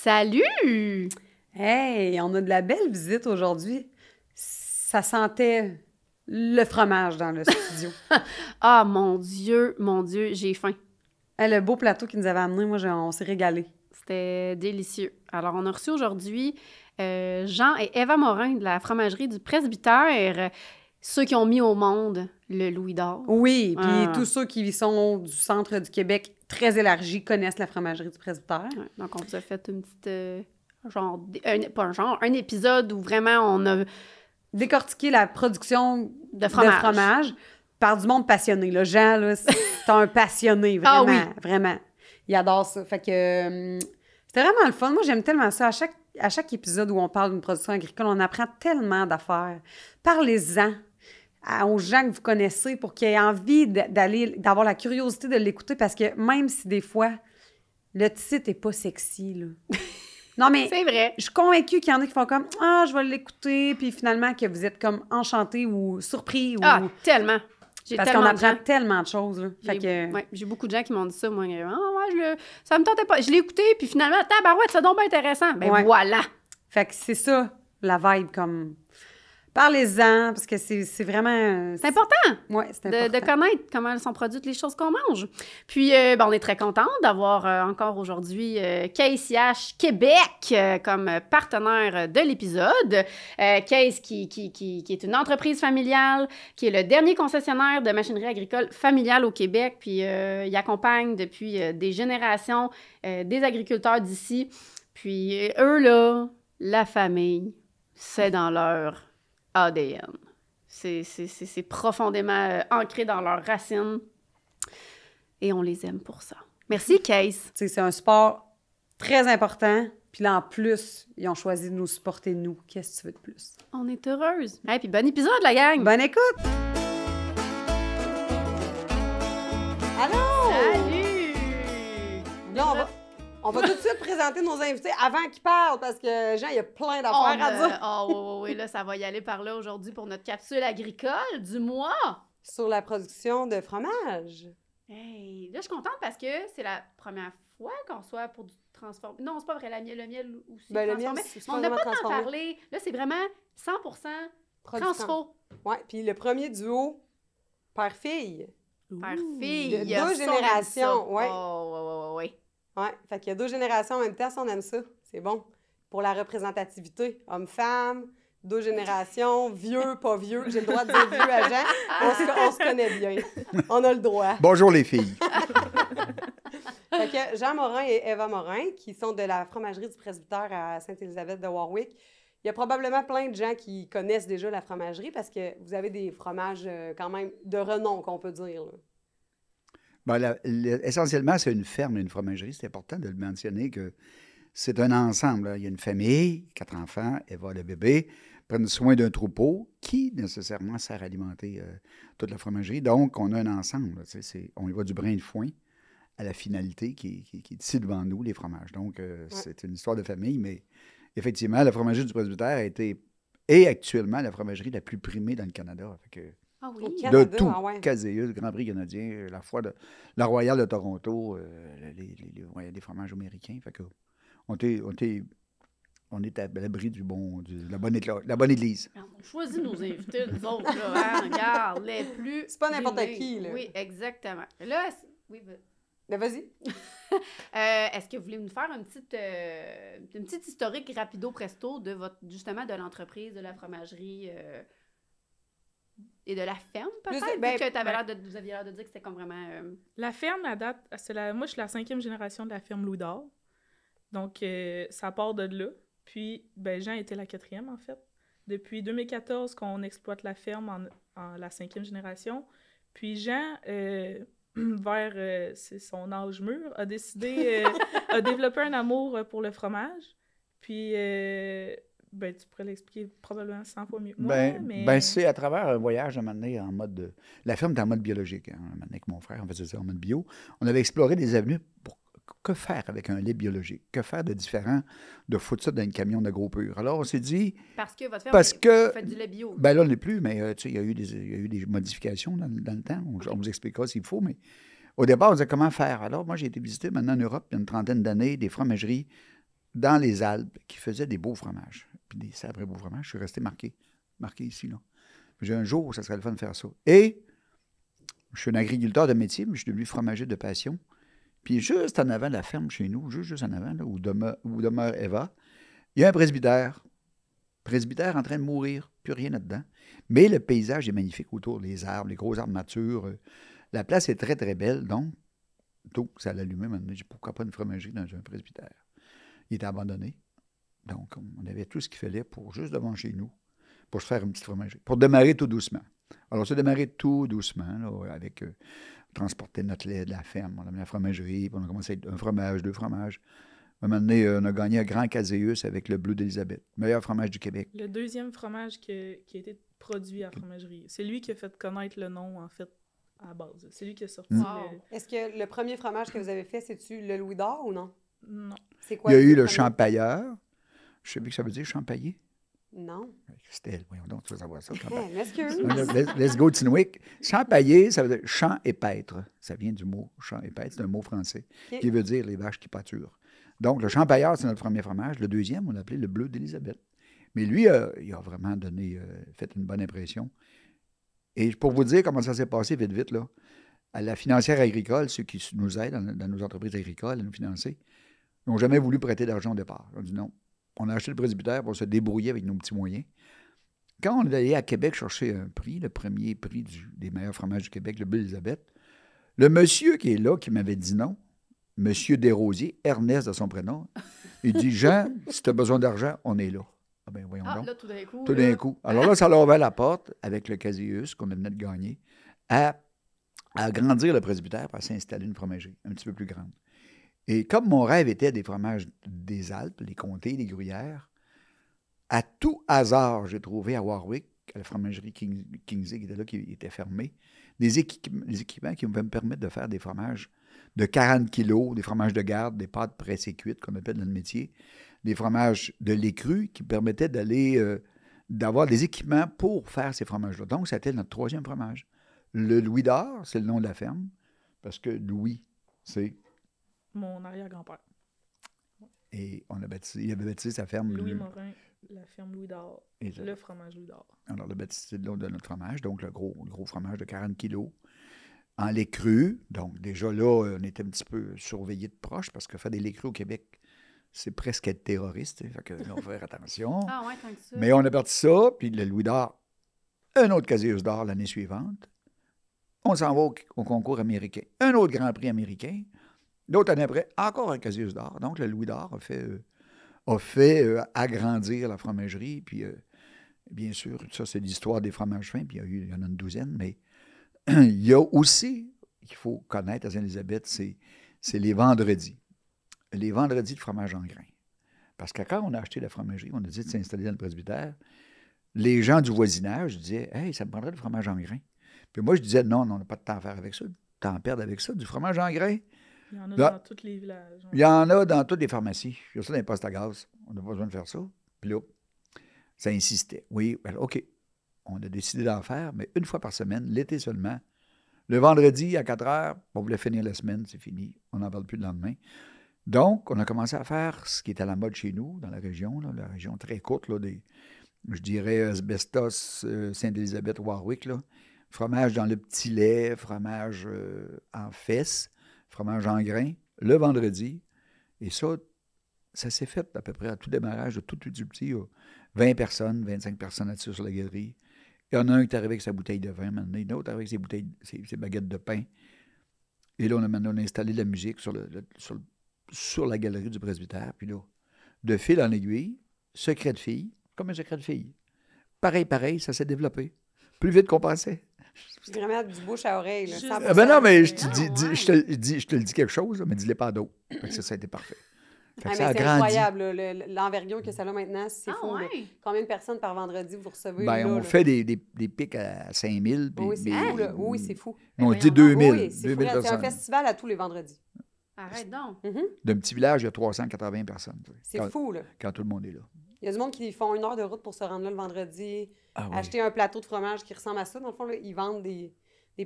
Salut! Hey, on a de la belle visite aujourd'hui. Ça sentait le fromage dans le studio. Ah, mon Dieu, j'ai faim. Hey, le beau plateau qu'il nous avait amené, on s'est régalé. C'était délicieux. Alors, on a reçu aujourd'hui Jean et Eva Morin de la fromagerie du Presbytère, ceux qui ont mis au monde le Louis d'Or. Oui, puis tous ceux qui sont du centre du Québec très élargi connaissent la fromagerie du Presbytère. Ouais, donc, on vous a fait une petite... un épisode où vraiment on a décortiqué la production de fromage par du monde passionné. Là. Jean, là, c'est un passionné, vraiment, vraiment. Il adore ça. Fait que c'était vraiment le fun. Moi, j'aime tellement ça. À chaque épisode où on parle d'une production agricole, on apprend tellement d'affaires. Parlez-en aux gens que vous connaissez pour qu'ils aient envie d'avoir la curiosité de l'écouter parce que même si des fois, le titre n'est pas sexy, là. Non, mais c'est vrai. Je suis convaincue qu'il y en a qui font comme « Ah, je vais l'écouter », puis finalement que vous êtes comme enchantés ou surpris. Ah, tellement! Parce qu'on apprend tellement de choses. Là. Fait que... ouais, j'ai beaucoup de gens qui m'ont dit ça. Moi, ça me tentait pas. Je l'ai écouté, puis finalement, tabarouette, c'est donc bien intéressant. Ben voilà! Fait que c'est ça, la vibe, comme... Parlez-en, parce que c'est vraiment... C'est important! Oui, c'est important. De connaître comment sont produites les choses qu'on mange. Puis, on est très contents d'avoir encore aujourd'hui KCH Québec comme partenaire de l'épisode. Case qui est une entreprise familiale, qui est le dernier concessionnaire de machinerie agricole familiale au Québec. Puis, il accompagne depuis des générations des agriculteurs d'ici. Puis, eux, là, la famille, c'est dans leur ADN. C'est profondément ancré dans leurs racines et on les aime pour ça. Merci, Case. C'est un sport très important. Puis là, en plus, ils ont choisi de nous supporter, nous. Qu'est-ce que tu veux de plus? On est heureuse. Et puis bon épisode, la gang! Bonne écoute! Allô! Salut! Là, on va tout de suite présenter nos invités avant qu'ils parlent, parce que Jean, il y a plein d'affaires à dire. Oui, là, ça va y aller par là aujourd'hui pour notre capsule agricole du mois. Sur la production de fromage. Hey, là, je suis contente parce que c'est la première fois qu'on soit pour du transformé. Non, c'est pas vrai, le miel aussi ben, transformé. Le miel, on n'a pas tant parlé. Là, c'est vraiment 100% transfo. Oui, puis le premier duo, père-fille. Père-fille. De deux générations, oui. Oui. Oui, fait qu'il y a deux générations en même temps, si on aime ça. C'est bon. Pour la représentativité. Homme-femme, deux générations, vieux, pas vieux. J'ai le droit de dire vieux à Jean. On se connaît bien. On a le droit. Bonjour les filles. Fait que Jean Morin et Eva Morin, qui sont de la fromagerie du Presbytère à Sainte-Élisabeth de Warwick. Il y a probablement plein de gens qui connaissent déjà la fromagerie parce que vous avez des fromages quand même de renom, qu'on peut dire. Là. Ben, essentiellement, c'est une ferme, une fromagerie. C'est important de le mentionner que c'est un ensemble. Là. Il y a une famille, 4 enfants, Eva, le bébé, prennent soin d'un troupeau qui, nécessairement, sert à alimenter toute la fromagerie. Donc, on a un ensemble. Là, on y va du brin de foin à la finalité qui est ici devant nous, les fromages. Donc, c'est une histoire de famille, mais effectivement, la fromagerie du Presbytère a été, et actuellement, la fromagerie la plus primée dans le Canada. Fait que, ah oui. de tout, Caséus, le Grand Prix canadien, la Royale de Toronto, les fromages américains. Fait que on est à l'abri de la bonne église. On choisit nos invités, nous autres, là, hein? Regarde, les plus... C'est pas n'importe qui, là. Oui, exactement. Là, oui, ben vas-y. Est-ce que vous voulez nous faire une petite historique rapido presto de justement de l'entreprise, de la fromagerie... et de la ferme, peut-être? Que vous aviez l'air de dire que c'était comme vraiment... La ferme, à date, moi, je suis la 5e génération de la ferme Louis d'Or. Donc, ça part de là. Puis, Jean était la 4e, en fait. Depuis 2014 qu'on exploite la ferme en la 5e génération. Puis, Jean, vers son âge mûr, a décidé, a développé un amour pour le fromage. Puis... tu pourrais l'expliquer probablement 100 fois mieux que moi. C'est à travers un voyage, à un moment donné, en mode... La ferme était en mode biologique. Hein, un moment donné, avec mon frère, on faisait ça en mode bio. On avait exploré des avenues pour que faire avec un lait biologique? Que faire de différent de foutre ça dans un camion de gros pur? Alors, on s'est dit... Parce que votre ferme, vous faites du lait bio. Ben là, on n'est plus, mais il y a eu des modifications dans le temps. On vous expliquera s'il faut, mais au départ, on disait comment faire. Alors, moi, j'ai été visiter maintenant en Europe, il y a une trentaine d'années, des fromageries dans les Alpes qui faisaient des beaux fromages. Puis des sabrés beaux fromages. Je suis resté marqué ici, là. J'ai un jour, ça serait le fun de faire ça. Et je suis un agriculteur de métier, mais je suis devenu fromager de passion. Puis juste en avant de la ferme chez nous, juste en avant, là, où demeure Eva, il y a un presbytère. Presbytère en train de mourir, plus rien là-dedans. Mais le paysage est magnifique autour, les arbres, les gros arbres matures. La place est très, très belle. Donc, ça l'allumait. Maintenant, j'ai dit, pourquoi pas une fromagerie dans un presbytère? Il était abandonné. Donc, on avait tout ce qu'il fallait pour juste devant chez nous, pour se faire une petite fromagerie, pour démarrer tout doucement. Alors, ça démarré tout doucement, là, avec transporter notre lait de la ferme. On a mis la fromagerie, puis on a commencé avec un fromage, 2 fromages. À un moment donné, on a gagné un grand Caséus avec le Bleu d'Élisabeth, meilleur fromage du Québec. Le deuxième fromage qui a été produit à la fromagerie. C'est lui qui a fait connaître le nom, en fait, à la base. C'est lui qui a sorti Est-ce que le premier fromage que vous avez fait, c'est-tu le Louis d'Or ou non? Non. C'est quoi? Il y a eu le Champailleur. Je sais plus que ça veut dire, Champaillé. Non. Christelle, voyons donc, tu vas savoir ça. M'excuse. Let's go, Tinwick. Champaillé, ça veut dire champ et paître. Ça vient du mot champ et paître, c'est un mot français qui veut dire les vaches qui pâturent. Donc, le Champailleur, c'est notre premier fromage. Le deuxième, on l'appelait le Bleu d'Élisabeth. Mais lui, il a vraiment fait une bonne impression. Et pour vous dire comment ça s'est passé vite, là, à la financière agricole, ceux qui nous aident dans nos entreprises agricoles à nous financer, n'ont jamais voulu prêter d'argent au départ. On a dit non. On a acheté le presbytère pour se débrouiller avec nos petits moyens. Quand on est allé à Québec chercher un prix, le premier prix des meilleurs fromages du Québec, le Bleu d'Élisabeth, le monsieur qui est là, qui m'avait dit non, Monsieur Desrosiers, Ernest de son prénom, il dit, Jean, si tu as besoin d'argent, on est là. Ah ben voyons donc. Là, tout d'un coup. Tout d'un coup. Alors là, ça leur ouvert la porte, avec le Caséus qu'on venait de gagner, à agrandir le presbytère pour s'installer une fromagerie un petit peu plus grande. Et comme mon rêve était des fromages des Alpes, les comtés, les gruyères, à tout hasard, j'ai trouvé à Warwick, à la fromagerie Kingsley qui était là, qui était fermée, des équipements qui me permettent de faire des fromages de 40 kilos, des fromages de garde, des pâtes pressées cuites, qu'on appelle dans le métier, des fromages de lait cru qui permettaient d'avoir des équipements pour faire ces fromages-là. Donc, c'était notre 3e fromage. Le Louis d'Or, c'est le nom de la ferme, parce que Louis, c'est... Mon arrière-grand-père. Et il avait baptisé sa ferme... Louis Morin, la ferme Louis d'Or, le fromage Louis d'Or. Alors, le baptisé, c'est le nom de notre fromage, donc le gros fromage de 40 kilos. En lait cru, donc déjà là, on était un petit peu surveillés de proche, parce que faire des laits crus au Québec, c'est presque être terroriste, fait que là, on faut faire attention. Ah ouais, tant que ça. Mais on a parti ça, puis le Louis d'Or, un autre Caséus d'Or l'année suivante. On s'en va au concours américain. Un autre Grand Prix américain. L'autre année après, encore un Caséus d'Or. Donc, le Louis d'Or a fait agrandir la fromagerie, puis bien sûr, ça, c'est l'histoire des fromages fins, puis il y en a une douzaine, mais il y a aussi, qu'il faut connaître à Sainte-Élisabeth, c'est les vendredis. Les vendredis de fromage en grains. Parce que quand on a acheté la fromagerie, on a dit de s'installer dans le presbytère, les gens du voisinage disaient « Hey, ça me prendrait du fromage en grains. » Puis moi, je disais « Non, on n'a pas de temps à faire avec ça. T'en perds avec ça, du fromage en grains. » Il y en a dans tous les villages. Il y en a dans toutes les pharmacies. Il y a ça dans les postes à gaz. On n'a pas besoin de faire ça. Puis là, ça insistait. Oui, ben, OK. On a décidé d'en faire, mais une fois par semaine, l'été seulement. Le vendredi, à 4 heures, on voulait finir la semaine, c'est fini. On n'en parle plus le lendemain. Donc, on a commencé à faire ce qui est à la mode chez nous, dans la région, là, la région très courte, là, je dirais Asbestos, Sainte-Élisabeth, Warwick. Là. Fromage dans le petit lait, fromage en fesses, fromage en grains, le vendredi. Et ça s'est fait à peu près à tout démarrage, de tout petit, 20 personnes, 25 personnes là-dessus sur la galerie. Il y en a un qui est arrivé avec sa bouteille de vin, maintenant, un autre avec ses baguettes de pain. Et là, on a installé de la musique sur la galerie du presbytère. Puis là, de fil en aiguille, secret de fille, comme un secret de fille. Pareil, ça s'est développé. Plus vite qu'on pensait. Vraiment du bouche à oreille. Là, ben non, mais je te le dis quelque chose, mais dis-le pas à d'autres. Ça a été parfait. C'est incroyable, l'envergure que ça a maintenant, c'est fou. Ouais. Combien de personnes par vendredi vous recevez? Ben, on fait des pics à 5000. Oui, c'est fou. Là. Oui, c'est fou. On dit 2000. Oui, c'est un festival à tous les vendredis. Arrête donc. D'un petit village, il y a 380 personnes. C'est fou, là. Quand tout le monde est là. Il y a du monde qui font 1 heure de route pour se rendre là le vendredi, acheter un plateau de fromage qui ressemble à ça. Dans le fond, là, ils vendent des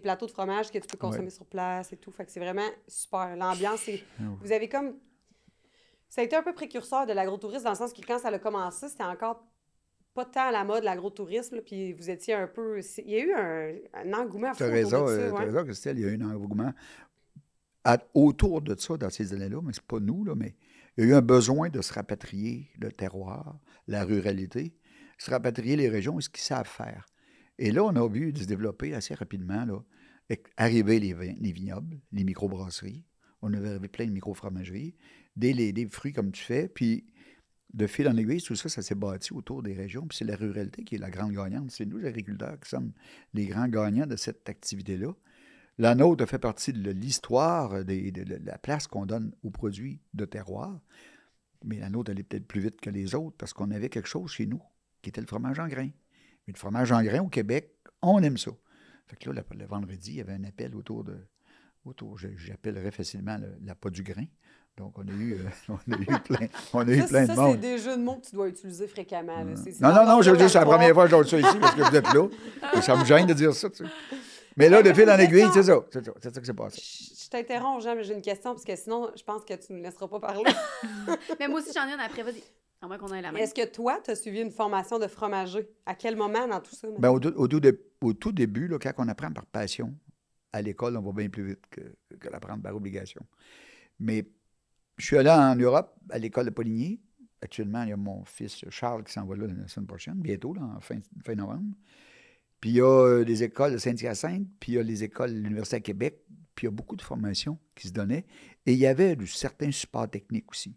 plateaux de fromage que tu peux consommer sur place et tout. Fait que c'est vraiment super. L'ambiance, c'est... Vous avez comme... Ça a été un peu précurseur de l'agrotourisme, dans le sens que quand ça a commencé, c'était encore pas tant à la mode, l'agrotourisme, là, puis vous étiez un peu... Il y a eu un engouement fou autour de ça. T'as raison, Christelle, il y a eu un engouement autour de ça dans ces années-là, mais c'est pas nous, là, mais il y a eu un besoin de se rapatrier le terroir, la ruralité, se rapatrier les régions et ce qu'ils savent faire. Et là, on a vu se développer assez rapidement, là, arriver les vignobles, les microbrasseries, on avait arrivé plein de micro-fromageries, des fruits comme tu fais, puis de fil en aiguille, tout ça, ça s'est bâti autour des régions, puis c'est la ruralité qui est la grande gagnante. C'est nous, les agriculteurs, qui sommes les grands gagnants de cette activité-là. La nôtre fait partie de l'histoire, de la place qu'on donne aux produits de terroir, mais la nôtre allait peut-être plus vite que les autres parce qu'on avait quelque chose chez nous qui était le fromage en grains. Mais le fromage en grains au Québec, on aime ça. Fait que là, le vendredi, il y avait un appel j'appellerais facilement l'appât du grain. Donc, on a eu plein de monde. Ça, c'est des jeux de mots que tu dois utiliser fréquemment. Là. Non, c'est la première fois que je donne ça ici parce que vous êtes là. Et ça me gêne de dire ça, tu sais. Mais là, de fil en aiguille, c'est ça. C'est ça qui s'est passé. Je t'interromps, Jean, mais j'ai une question, parce que sinon, je pense que tu ne me laisseras pas parler. Mais moi aussi, j'en ai une après, vas-y. À moins qu'on ait la même. Est-ce que toi, tu as suivi une formation de fromager? À quel moment dans tout ça? Bien, au tout début, là, quand on apprend par passion, à l'école, on va bien plus vite que l'apprendre par obligation. Mais je suis allé en Europe, à l'école de Poligny. Actuellement, il y a mon fils Charles qui s'en va là la semaine prochaine, bientôt, là, en fin novembre. Puis il y a des écoles de Saint-Hyacinthe, puis il y a les écoles de l'Université à Québec, puis il y a beaucoup de formations qui se donnaient. Et il y avait certains supports techniques aussi,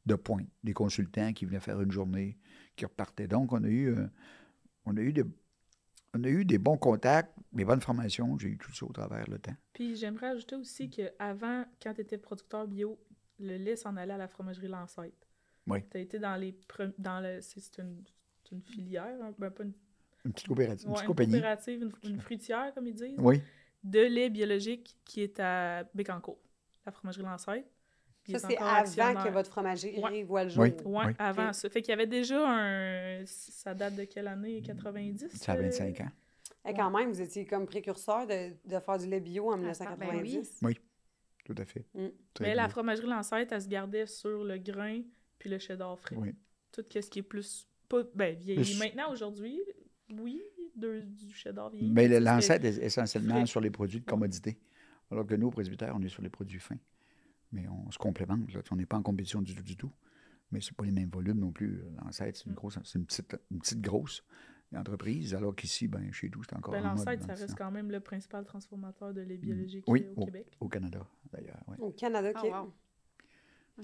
de pointe, des consultants qui venaient faire une journée, qui repartaient. Donc, on a eu des bons contacts, des bonnes formations. J'ai eu tout ça au travers le temps. Puis j'aimerais ajouter aussi qu'avant, quand tu étais producteur bio, le lait s'en allait à la fromagerie Lancette. Oui. Tu as été c'est une filière, pas une petite coopérative, une coopérative, une fruitière, comme ils disent. Oui. De lait biologique qui est à Bécancour, la fromagerie Lancette. Ça, c'est avant que votre fromagerie voit le jour. Oui, avant ça. Fait qu'il y avait déjà ça date de quelle année? 90? Ça a 25 ans. Et quand même, vous étiez comme précurseur de faire du lait bio en 1990. Oui, tout à fait. Mais la fromagerie Lancette, elle se gardait sur le grain puis le cheddar frais. Oui. Tout ce qui est plus... vieilli. Maintenant, aujourd'hui, oui, du cheddar vieilli. Mais le Lancette est essentiellement sur les produits de commodité. Alors que nous, au presbytère, on est sur les produits fins. Mais on se complémente. Là. On n'est pas en compétition du tout. Mais ce n'est pas les mêmes volumes non plus. Lancette, c'est une petite grosse entreprise, alors qu'ici, chez nous, c'est encore en mode. Lancette, ça reste quand même le principal transformateur de lait biologique au Québec. Au Canada, d'ailleurs. Oui. Au Canada, OK. Oh, wow.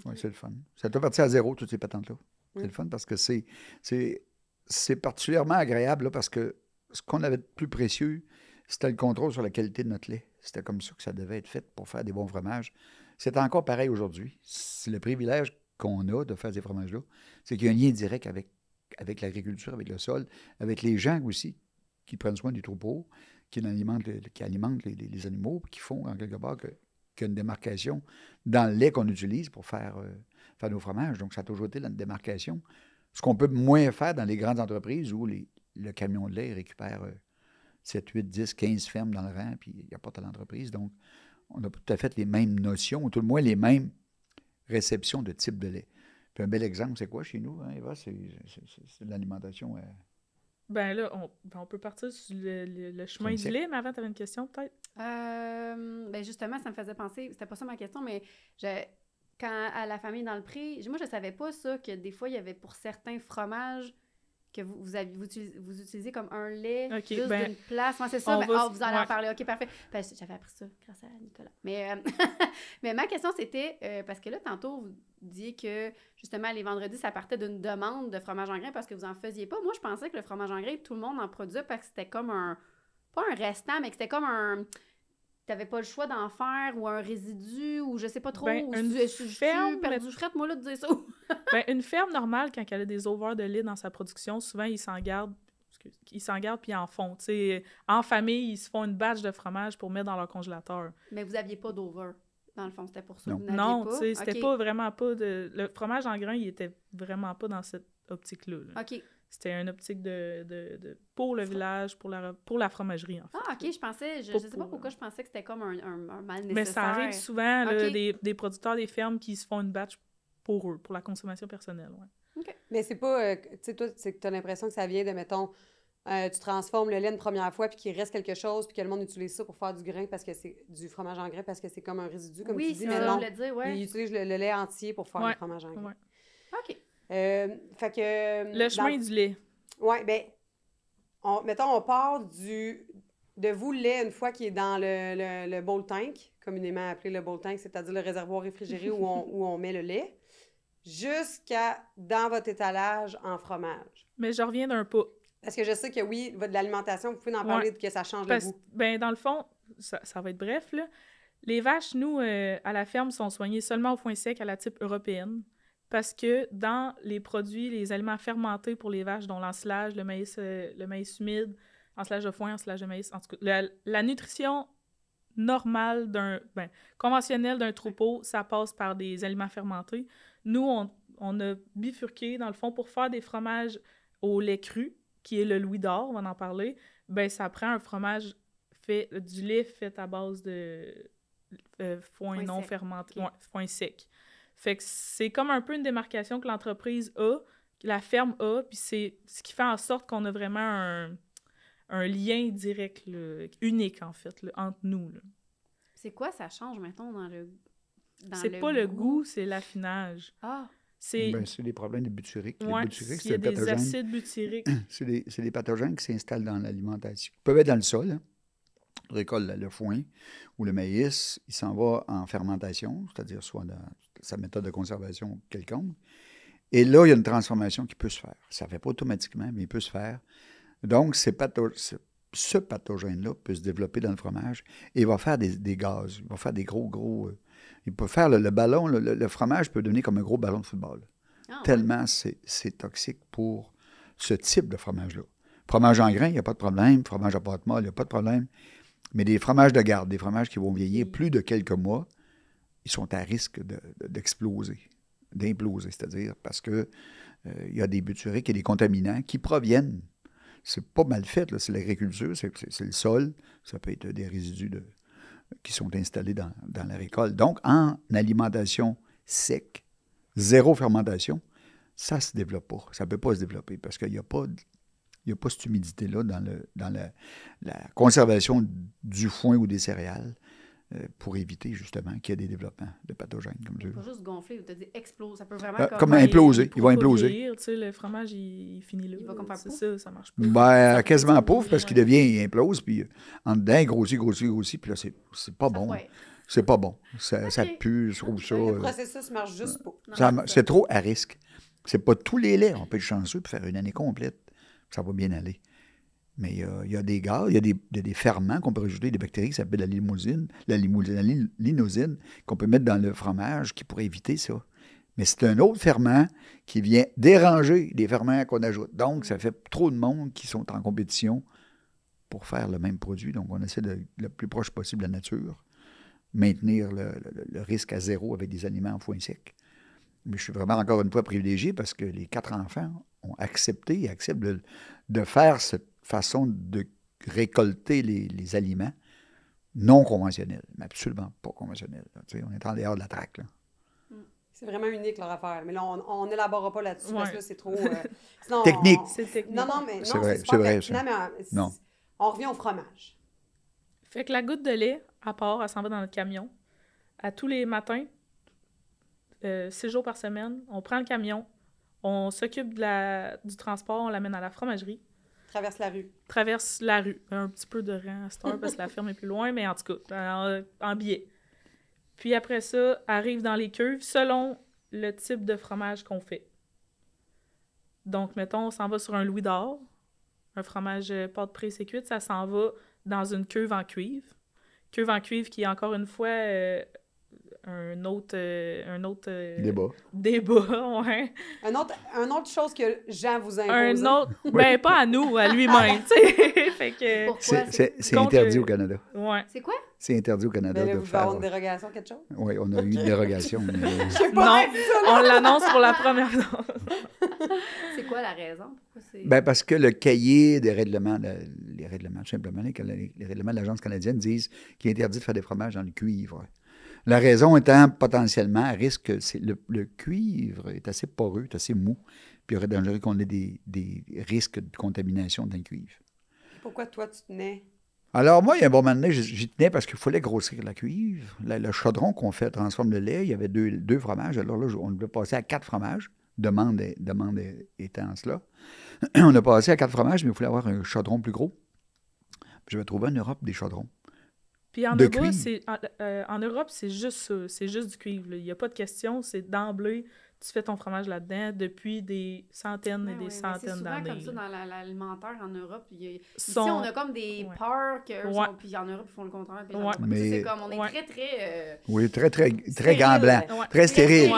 Oui, c'est le fun. Ça doit partir à zéro, toutes ces patentes-là. C'est le fun parce que c'est particulièrement agréable là, parce que ce qu'on avait de plus précieux, c'était le contrôle sur la qualité de notre lait. C'était comme ça que ça devait être fait pour faire des bons fromages. C'est encore pareil aujourd'hui. C'est le privilège qu'on a de faire ces fromages-là. C'est qu'il y a un lien direct avec l'agriculture, avec le sol, avec les gens aussi qui prennent soin du troupeau, qui alimentent les animaux, qui font en quelque part qu'il y a une démarcation dans le lait qu'on utilise pour faire nos fromages. Donc, ça a toujours été la démarcation. Ce qu'on peut moins faire dans les grandes entreprises où le camion de lait récupère 7, 8, 10, 15 fermes dans le rang, puis il apporte à l'entreprise. Donc, on n'a pas tout à fait les mêmes notions, ou tout le moins les mêmes réceptions de type de lait. Puis un bel exemple, c'est quoi chez nous, hein, Eva? C'est de l'alimentation. Là, on peut partir sur le chemin du lait, mais avant, tu avais une question, peut-être? Justement, ça me faisait penser, c'était pas ça ma question, mais quand à la famille dans le pré, moi, je savais pas ça, que des fois, il y avait pour certains fromages que vous utilisez comme un lait juste d'une place. Moi, c'est ça. Vous allez en parler. OK, parfait. J'avais appris ça grâce à Nicolas. Mais ma question, c'était, parce que là, tantôt, vous disiez que, justement, les vendredis, ça partait d'une demande de fromage en grains parce que vous en faisiez pas. Moi, je pensais que le fromage en grains, tout le monde en produisait parce que c'était comme pas un restant, mais que c'était comme t'avais pas le choix d'en faire, ou un résidu, ou je sais pas trop. Une ferme... perdu frette, moi, là, de dire ça. Une ferme normale, quand elle a des overs de lait dans sa production, souvent, ils s'en gardent puis ils en font. T'sais, en famille, ils se font une batch de fromage pour mettre dans leur congélateur. Mais vous aviez pas d'over, dans le fond, c'était pour ça. Non, c'était pas vraiment pas de... Le fromage en grains, il était vraiment pas dans cette optique-là. Là. OK. C'était une optique pour le village, pour la fromagerie, en fait. Ah, OK, je pensais... Je sais pas pourquoi je pensais que c'était comme un mal nécessaire. Mais ça arrive souvent, là, des producteurs des fermes qui se font une batch pour eux, pour la consommation personnelle. Ouais. Mais c'est pas... tu sais, toi, c'est que tu as l'impression que ça vient de, mettons, tu transformes le lait une première fois, puis qu'il reste quelque chose, puis que le monde utilise ça pour faire du grain, parce que c'est du fromage en grain, parce que c'est comme un résidu, comme tu dis. c'est Mais ça, non, je voulais dire, ouais. ils utilisent le lait entier pour faire Ouais, le fromage en grain. ouais. OK. Fait que... Le chemin du lait. Oui, bien, mettons, on part de vous, le lait, une fois qu'il est dans le bowl tank, communément appelé le bowl tank, c'est-à-dire le réservoir réfrigéré où on met le lait, jusqu'à dans votre étalage en fromage. Mais je reviens d'un pas. Parce que je sais que oui, de l'alimentation, vous pouvez en parler, que ça change le goût. Ben, dans le fond, ça va être bref, là. Les vaches, nous, à la ferme, sont soignées seulement au foin sec à la type européenne. Parce que dans les produits, les aliments fermentés pour les vaches, dont l'ensilage, le maïs humide, ensilage de foin, ensilage de maïs, en tout cas, la nutrition normale conventionnelle d'un troupeau, ça passe par des aliments fermentés. Nous, on a bifurqué, dans le fond, pour faire des fromages au lait cru, qui est le Louis d'Or, on va en parler, ben ça prend un fromage du lait fait à base de foin non sec. fermenté, Okay. Foin sec. Fait que c'est comme un peu une démarcation que l'entreprise a, que la ferme a, puis c'est ce qui fait en sorte qu'on a vraiment un lien direct, là, unique, en fait, là, entre nous. Là. C'est quoi ça change, mettons, dans le C'est pas le goût, c'est l'affinage. Ah! C'est des problèmes de butyrique. ouais, Les butyriques, il y a c'est des pathogène. acides butyriques. C'est des pathogènes qui s'installent dans l'alimentation. Ils peuvent être dans le sol. Hein. On récolte le foin ou le maïs. Il s'en va en fermentation, c'est-à-dire soit dans sa méthode de conservation quelconque. Et là, il y a une transformation qui peut se faire. Ça ne fait pas automatiquement, mais il peut se faire. Donc, ce pathogène-là peut se développer dans le fromage et il va faire des gaz. Il va faire des gros... il peut faire le ballon, le fromage peut devenir comme un gros ballon de football. Ah, Tellement c'est toxique pour ce type de fromage-là. Fromage en grain, il n'y a pas de problème. Fromage à pâte molle, il n'y a pas de problème. Mais des fromages de garde, des fromages qui vont vieillir plus de quelques mois, ils sont à risque d'exploser, d'imploser, c'est-à-dire parce que il y a des butyriques et des contaminants qui proviennent. C'est pas mal fait, là, c'est l'agriculture, c'est le sol, ça peut être des résidus qui sont installés dans la récolte. Donc, en alimentation sec, zéro fermentation, ça ne se développe pas. Ça ne peut pas se développer parce qu'il n'y a pas cette humidité-là dans la conservation du foin ou des céréales pour éviter justement qu'il y ait des développements de pathogènes comme ça. Pas juste gonfler ou te dire explose. Ça peut vraiment Comme imploser. Il va pourra pas imploser. vieillir, tu sais, le fromage, il finit là. Il va comme faire c'est pouf. ça marche pas. Ben, quasiment pauvre parce qu'il il implose, puis en dedans, il grossit, puis là, c'est pas bon. Ouais. C'est pas bon. Ça Ok. pue, je trouve ça. Le processus marche juste pas. C'est trop à risque. C'est pas tous les laits. On peut être chanceux pour faire une année complète. Ça va bien aller. Mais il y a des gaz, il y a des ferments qu'on peut rajouter, des bactéries qui s'appellent la linosine, qu'on peut mettre dans le fromage qui pourrait éviter ça. Mais c'est un autre ferment qui vient déranger les ferments qu'on ajoute. Donc, ça fait trop de monde qui sont en compétition pour faire le même produit. Donc, on essaie de le plus proche possible de la nature, maintenir le risque à zéro avec des aliments en foin sec. Mais je suis vraiment encore une fois privilégié parce que les 4 enfants ont accepté et acceptent de faire cette façon de récolter les aliments non conventionnels, mais absolument pas conventionnels. On est en dehors de la traque. Là. C'est vraiment unique leur affaire. Mais là, on n'élaborera pas là-dessus parce que là, c'est trop... sinon, Technique. C'est technique. Non, mais C'est non, vrai, c'est c'est vrai, super ça. mais Non. on revient au fromage. Fait que la goutte de lait, à part, elle s'en va dans notre camion. À tous les matins, 6 jours par semaine, on prend le camion, on s'occupe du transport, on l'amène à la fromagerie. Traverse la rue. Un petit peu de rang à cette heure parce que la ferme est plus loin, mais en tout cas, en billet. Puis après ça, arrive dans les cuves selon le type de fromage qu'on fait. Donc, mettons, on s'en va sur un Louis d'Or, un fromage pâte pressée cuite, ça s'en va dans une cuve en cuivre. Cuve en cuivre qui est encore une fois un autre débat, ouais. Un autre chose que Jean vous a Un imposé. autre, ben pas à nous, à lui-même, tu sais. Fait que, Pourquoi? C'est contre- interdit au Canada. ouais. C'est quoi? C'est interdit au Canada Ben là, de vous allez faire... avoir une dérogation, quelque chose? Oui, on a eu une dérogation. Mais... Je sais pas. Non, on l'annonce pour la première fois. C'est quoi la raison? Pourquoi c'est... Ben parce que le cahier des règlements, tout simplement, les règlements de l'Agence canadienne disent qu'il est interdit de faire des fromages dans le cuivre. La raison étant potentiellement à risque, c'est le cuivre est assez poreux, est assez mou, puis il y aurait dangereux qu'on ait des risques de contamination dans le cuivre. Pourquoi toi, tu tenais? Alors moi, il y a un bon moment donné, j'y tenais parce qu'il fallait grossir la cuivre. Le chaudron qu'on fait transforme le lait. Il y avait deux fromages. Alors là, on devait passer à 4 fromages. Demande étant cela. On a passé à 4 fromages, mais il fallait avoir un chaudron plus gros. Je vais trouver en Europe des chaudrons. Puis en Europe, c'est juste ça. C'est juste du cuivre. Là. Il n'y a pas de question. C'est d'emblée, tu fais ton fromage là-dedans depuis des centaines et des centaines d'années. C'est souvent comme ça dans l'alimentaire en Europe. Ici, on a comme des parcs, puis en Europe, ils font le contraire. Mais... C'est comme, on est très, très... Oui, très gant-blanc. Très stérile.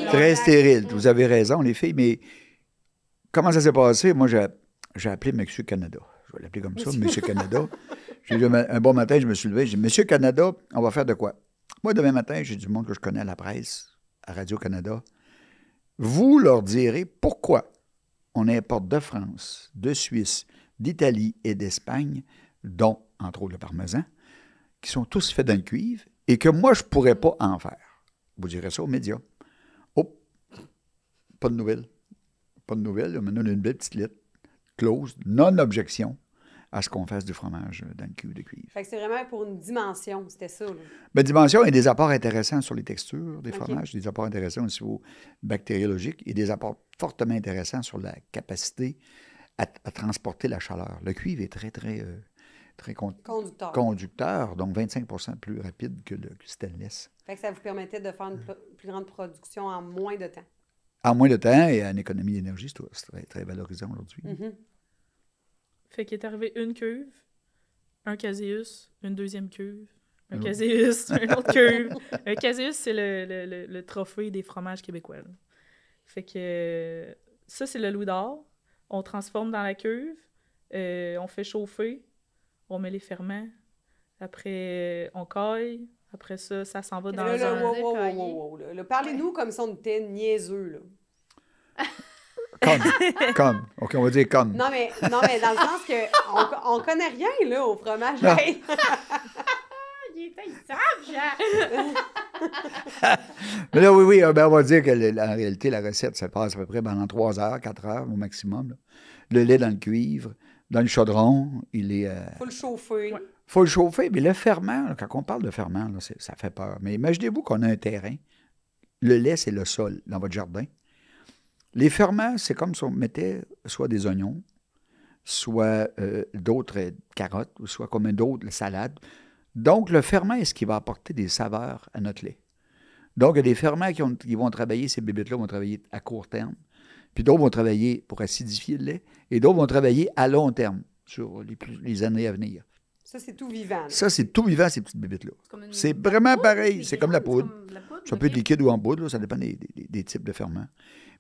Très stérile. Vous avez raison, les filles, mais comment ça s'est passé? Moi, j'ai appelé Monsieur Canada. Je vais l'appeler comme ça, Monsieur Canada. Un bon matin, je me suis levé, j'ai dit, Monsieur Canada, on va faire de quoi? Moi, demain matin, j'ai du monde que je connais à la presse, à Radio-Canada. Vous leur direz pourquoi on importe de France, de Suisse, d'Italie et d'Espagne, dont, entre autres, le parmesan, qui sont tous faits dans le cuivre, et que moi, je ne pourrais pas en faire. Vous direz ça aux médias. Oh, pas de nouvelles. Pas de nouvelles. Maintenant, on a une belle petite lettre, close, non-objection à ce qu'on fasse du fromage dans le cuve de cuivre. Fait que c'est vraiment pour une dimension, c'était ça, là. Bien, dimension et des apports intéressants sur les textures des fromages, des apports intéressants aussi au bactériologique et des apports fortement intéressants sur la capacité à transporter la chaleur. Le cuivre est très conducteur, donc 25% plus rapide que le stainless. Fait que ça vous permettait de faire une plus grande production en moins de temps. En moins de temps et en économie d'énergie, c'est très, très valorisant aujourd'hui. Mm-hmm. Fait qu'il est arrivé une cuve, un caséus, une deuxième cuve, un caséus, une autre cuve. Un caséus, c'est le trophée des fromages québécois. Là. Fait que ça, c'est le louis d'or. On transforme dans la cuve, on fait chauffer, on met les ferments. Après, on caille. Après ça, ça s'en va dans un... Parlez-nous comme si on était niaiseux, là. Comme. OK, on va dire comme. Non, mais dans le sens que on connaît rien, là, au fromage. Ils savent, Jean! Mais là, oui, ben, on va dire que en réalité, la recette, ça passe à peu près pendant 3 heures, 4 heures au maximum. Là. Le lait dans le cuivre, dans le chaudron, il est... Faut le chauffer. Ouais. Faut le chauffer, mais le ferment, là, quand on parle de ferment, là, ça fait peur. Mais imaginez-vous qu'on a un terrain. Le lait, c'est le sol dans votre jardin. Les ferments, c'est comme si on mettait soit des oignons, soit d'autres carottes, ou soit comme d'autres salades. Donc, le ferment est ce qui va apporter des saveurs à notre lait. Donc, il y a des ferments qui vont travailler, ces bébites-là vont travailler à court terme, puis d'autres vont travailler pour acidifier le lait, et d'autres vont travailler à long terme, sur les années à venir. Ça, c'est tout vivant. Là. Ça, c'est tout vivant, ces petites bébites-là. C'est vraiment pareil. C'est comme la poudre. Ça peut être liquide ou en poudre, là, ça dépend des types de ferments.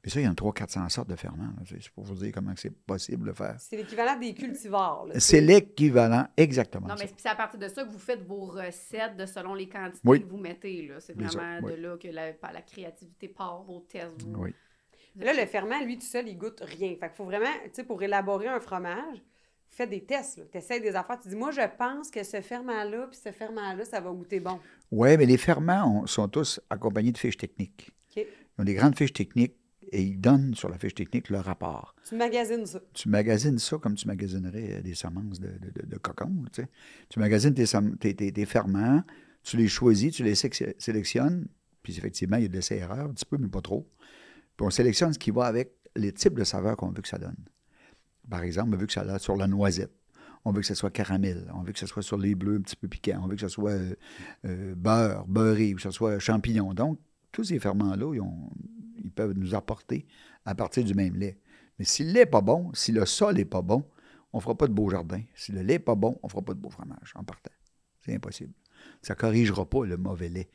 Mais ça, il y a 300-400 sortes de ferments. C'est pour vous dire comment c'est possible de faire. C'est l'équivalent des cultivars. Là, c'est l'équivalent, exactement. Non, mais c'est à partir de ça que vous faites vos recettes selon les quantités que vous mettez. Là. C'est vraiment de là que la créativité part, vos tests. Oui. Là, le ferment, lui, tout seul, il goûte rien. Fait qu'il faut vraiment, tu sais, pour élaborer un fromage, fais des tests. Tu essaies des affaires. Tu dis, moi, je pense que ce ferment-là puis ce ferment-là, ça va goûter bon. Oui, mais les ferments sont tous accompagnés de fiches techniques. Okay. Ils ont des grandes fiches techniques. Et ils donnent sur la fiche technique leur rapport. Tu magasines ça. Tu magasines ça comme tu magasinerais des semences de cocon. Tu sais. Tu magasines tes ferments, tu les choisis, tu les sélectionnes, puis effectivement, il y a de l'essai-erreur, un petit peu, mais pas trop. Puis on sélectionne ce qui va avec les types de saveurs qu'on veut que ça donne. Par exemple, on veut que ça aille sur la noisette. On veut que ce soit caramel. On veut que ce soit sur les bleus un petit peu piquants. On veut que ce soit beurré, ou que ce soit champignon. Donc, tous ces ferments-là, ils peuvent nous apporter à partir du même lait. Mais si le lait n'est pas bon, si le sol n'est pas bon, on ne fera pas de beau jardin. Si le lait n'est pas bon, on ne fera pas de beau fromage en partant. C'est impossible. Ça ne corrigera pas le mauvais lait,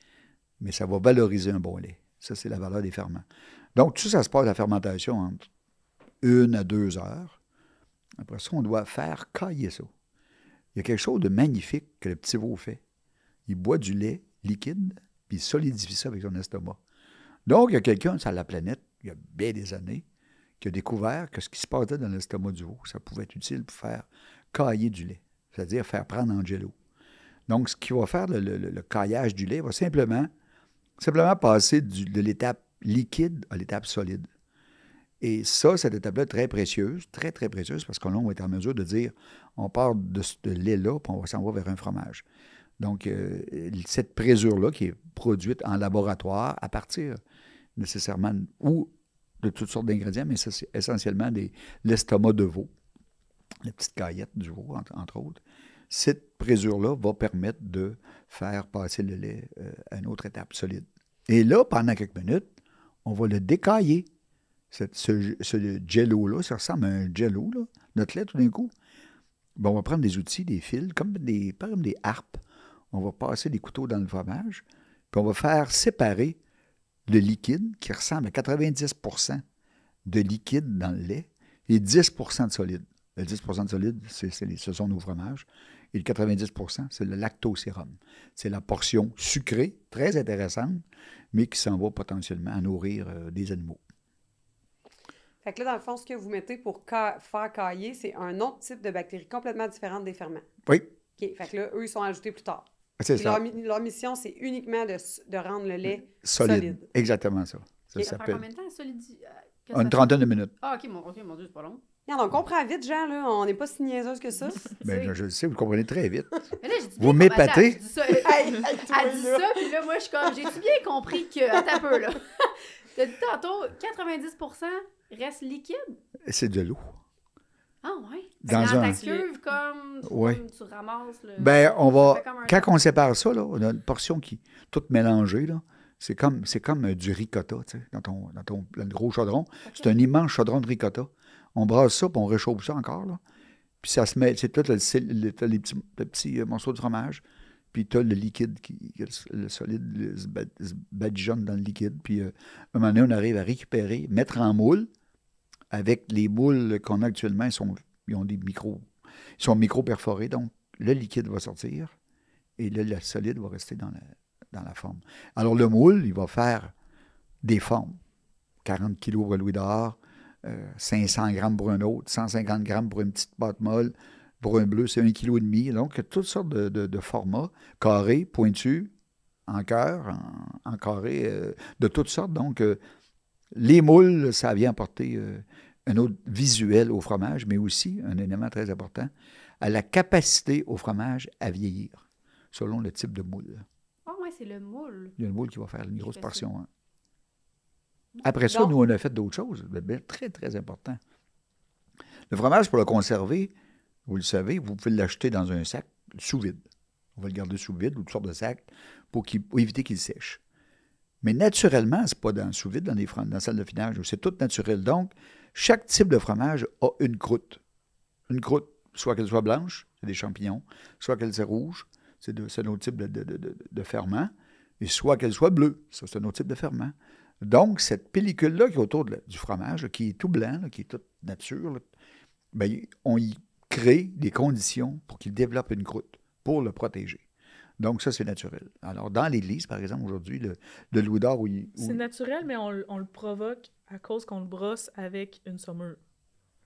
mais ça va valoriser un bon lait. Ça, c'est la valeur des ferments. Donc, tout ça se passe, la fermentation, entre 1 à 2 heures. Après ça, on doit faire cailler ça. Il y a quelque chose de magnifique que le petit veau fait. Il boit du lait liquide, puis il solidifie ça avec son estomac. Donc, il y a quelqu'un sur la planète, il y a bien des années, qui a découvert que ce qui se passait dans l'estomac du veau, ça pouvait être utile pour faire cailler du lait, c'est-à-dire faire prendre en jello. Donc, ce qui va faire le caillage du lait va simplement Simplement passer de l'étape liquide à l'étape solide. Et ça, cette étape-là est très précieuse, très, très précieuse, parce qu'on va être en mesure de dire, on part de ce lait-là, puis on va s'en va vers un fromage. Donc, cette présure-là qui est produite en laboratoire à partir nécessairement ou de toutes sortes d'ingrédients, mais ça, c'est essentiellement l'estomac de veau, la petite caillette du veau, entre autres. Cette présure-là va permettre de faire passer le lait à une autre étape solide. Et là, pendant quelques minutes, on va le décailler. Ce jello-là, ça ressemble à un jello, là, notre lait, tout d'un coup. Bon, on va prendre des outils, des fils, pas comme des harpes. On va passer des couteaux dans le fromage, puis on va faire séparer le liquide, qui ressemble à 90% de liquide dans le lait, et 10% de solide. Le 10% de solide, ce sont nos fromages. Et le 90%, c'est le lactosérum. C'est la portion sucrée, très intéressante, mais qui s'en va potentiellement à nourrir des animaux. Fait que là, dans le fond, ce que vous mettez pour faire cailler, c'est un autre type de bactéries complètement différente des ferments. Oui. OK. Fait que là, eux, ils sont ajoutés plus tard. C'est Puis ça. leur mission, c'est uniquement de rendre le lait Solide. solide. Exactement ça. Ça Et Ça prend s'appelle combien de temps, solide? une trentaine de minutes. Ah, OK, mon Dieu, c'est pas long. Regarde, on comprend vite, Jean, là. On n'est pas si niaiseuse que ça. Bien, je le sais, vous le comprenez très vite. Mais là, j'ai dit Vous bien- m'épatez? Attends, je dis ça, elle dit ça, puis là, moi, je suis comme, j'ai-tu bien compris que... Attends un peu, là. T'as dit tantôt, 90% reste liquide? C'est de l'eau. Ah, ouais. Dans Dans un- ta cuve, Ouais. comme tu ramasses le... Bien, on Ça va. fait comme un- Quand on sépare ça, là, on a une portion qui est toute mélangée, là. C'est comme du ricotta, tu sais, dans le gros chaudron. C'est un immense chaudron de ricotta. On brasse ça, puis on réchauffe ça encore, là. Puis ça se met, c'est tout les petits morceaux de fromage. Puis tu as le liquide, le solide se badigeonne dans le liquide. Puis à un moment donné, on arrive à récupérer, mettre en moule. Avec les moules qu'on a actuellement, ils sont micro-perforés. Donc, le liquide va sortir et là, le solide va rester dans la forme. Alors, le moule, il va faire des formes. 40 kg pour un louis d'or, 500 grammes pour un autre, 150 grammes pour une petite pâte molle. Pour un bleu, c'est 1,5 kg. Donc, toutes sortes de formats, carrés, pointus, en cœur, en carré, de toutes sortes. Donc, les moules, ça vient apporter un autre visuel au fromage, mais aussi, un élément très important, à la capacité au fromage à vieillir, selon le type de moule. Ah, ouais, c'est le moule. Il y a le moule qui va faire une grosse fait portion. Hein. Après ça, Donc- nous, on a fait d'autres choses, bien, très, très important. Le fromage, pour le conserver, vous le savez, vous pouvez l'acheter dans un sac sous vide. On va le garder sous vide ou toutes sortes de sacs pour éviter qu'il sèche. Mais naturellement, ce n'est pas sous vide dans la salle de finage. C'est tout naturel. Donc, chaque type de fromage a une croûte. Une croûte, soit qu'elle soit blanche, c'est des champignons, soit qu'elle soit rouge, c'est un autre type de ferment, et soit qu'elle soit bleue, ça c'est un autre type de ferment. Donc, cette pellicule-là qui est autour du fromage, là, qui est tout blanc, là, qui est toute nature, là, bien, on y crée des conditions pour qu'il développe une croûte, pour le protéger. Donc, ça, c'est naturel. Alors, dans l'Église, par exemple, aujourd'hui, le louis d'or... C'est naturel, mais on le provoque à cause qu'on le brosse avec une saumure.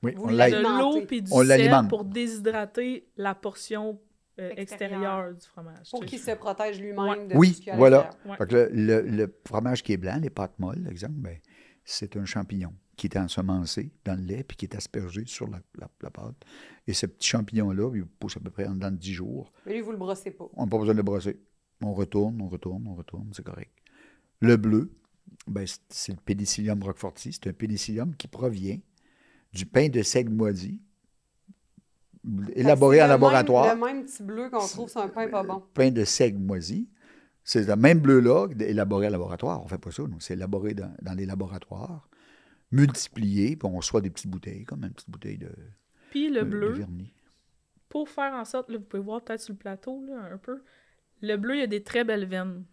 Oui, Vous on Il y a l'aide. de l'eau puis du On sel l'alimente. pour déshydrater la portion Extérieure. extérieure du fromage. Pour tu qu'il sais. se protège lui-même de Oui, tout ce qu'il y a à voilà. l'intérieur. Ouais. Fait que le fromage qui est blanc, les pâtes molles, exemple, ben, c'est un champignon qui est ensemencé dans le lait puis qui est aspergé sur la pâte. Et ce petit champignon-là, il pousse à peu près en dedans de 10 jours. Mais lui, vous le brossez pas. On n'a pas besoin de le brosser. On retourne, c'est correct. Le bleu, ben, c'est le Pénicillium roqueforti. C'est un pénicillium qui provient du pain de seigle moisi, élaboré en laboratoire. Le même petit bleu qu'on trouve sur un pain pas bon. Pain de seigle moisi. C'est le même bleu-là, élaboré en laboratoire. On ne fait pas ça, nous. C'est élaboré dans les laboratoires, multiplié, puis on reçoit des petites bouteilles, comme une petite bouteille de Puis le de bleu, vernis. pour faire en sorte, là, vous pouvez voir peut-être sur le plateau là, un peu, le bleu, il y a des très belles veines.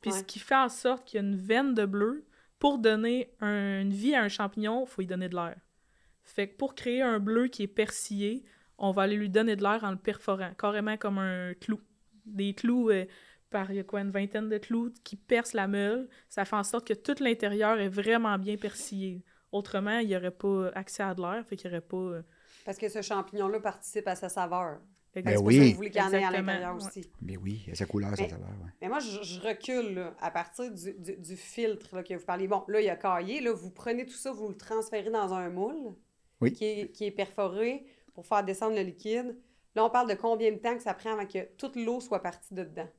Puis Ouais. ce qui fait en sorte qu'il y a une veine de bleu, pour donner une vie à un champignon, il faut y donner de l'air. Fait que pour créer un bleu qui est persillé, on va aller lui donner de l'air en le perforant, carrément comme un clou. Des clous, il y a quoi, une vingtaine de clous qui percent la meule. Ça fait en sorte que tout l'intérieur est vraiment bien persillé. Autrement, il n'y aurait pas accès à de l'air, fait qu'il n'y aurait pas... Parce que ce champignon-là participe à sa saveur. C'est Ben pour oui. ça que vous voulez qu'il y en ait à Exactement, l'intérieur ouais. aussi. Mais oui, il y a sa couleur, sa Mais- saveur. Ouais. Mais moi, je recule là, à partir du filtre là, que vous parliez. Bon, là, il y a caillé. Là, vous prenez tout ça, vous le transférez dans un moule Oui. qui est perforé pour faire descendre le liquide. Là, on parle de combien de temps que ça prend avant que toute l'eau soit partie de dedans.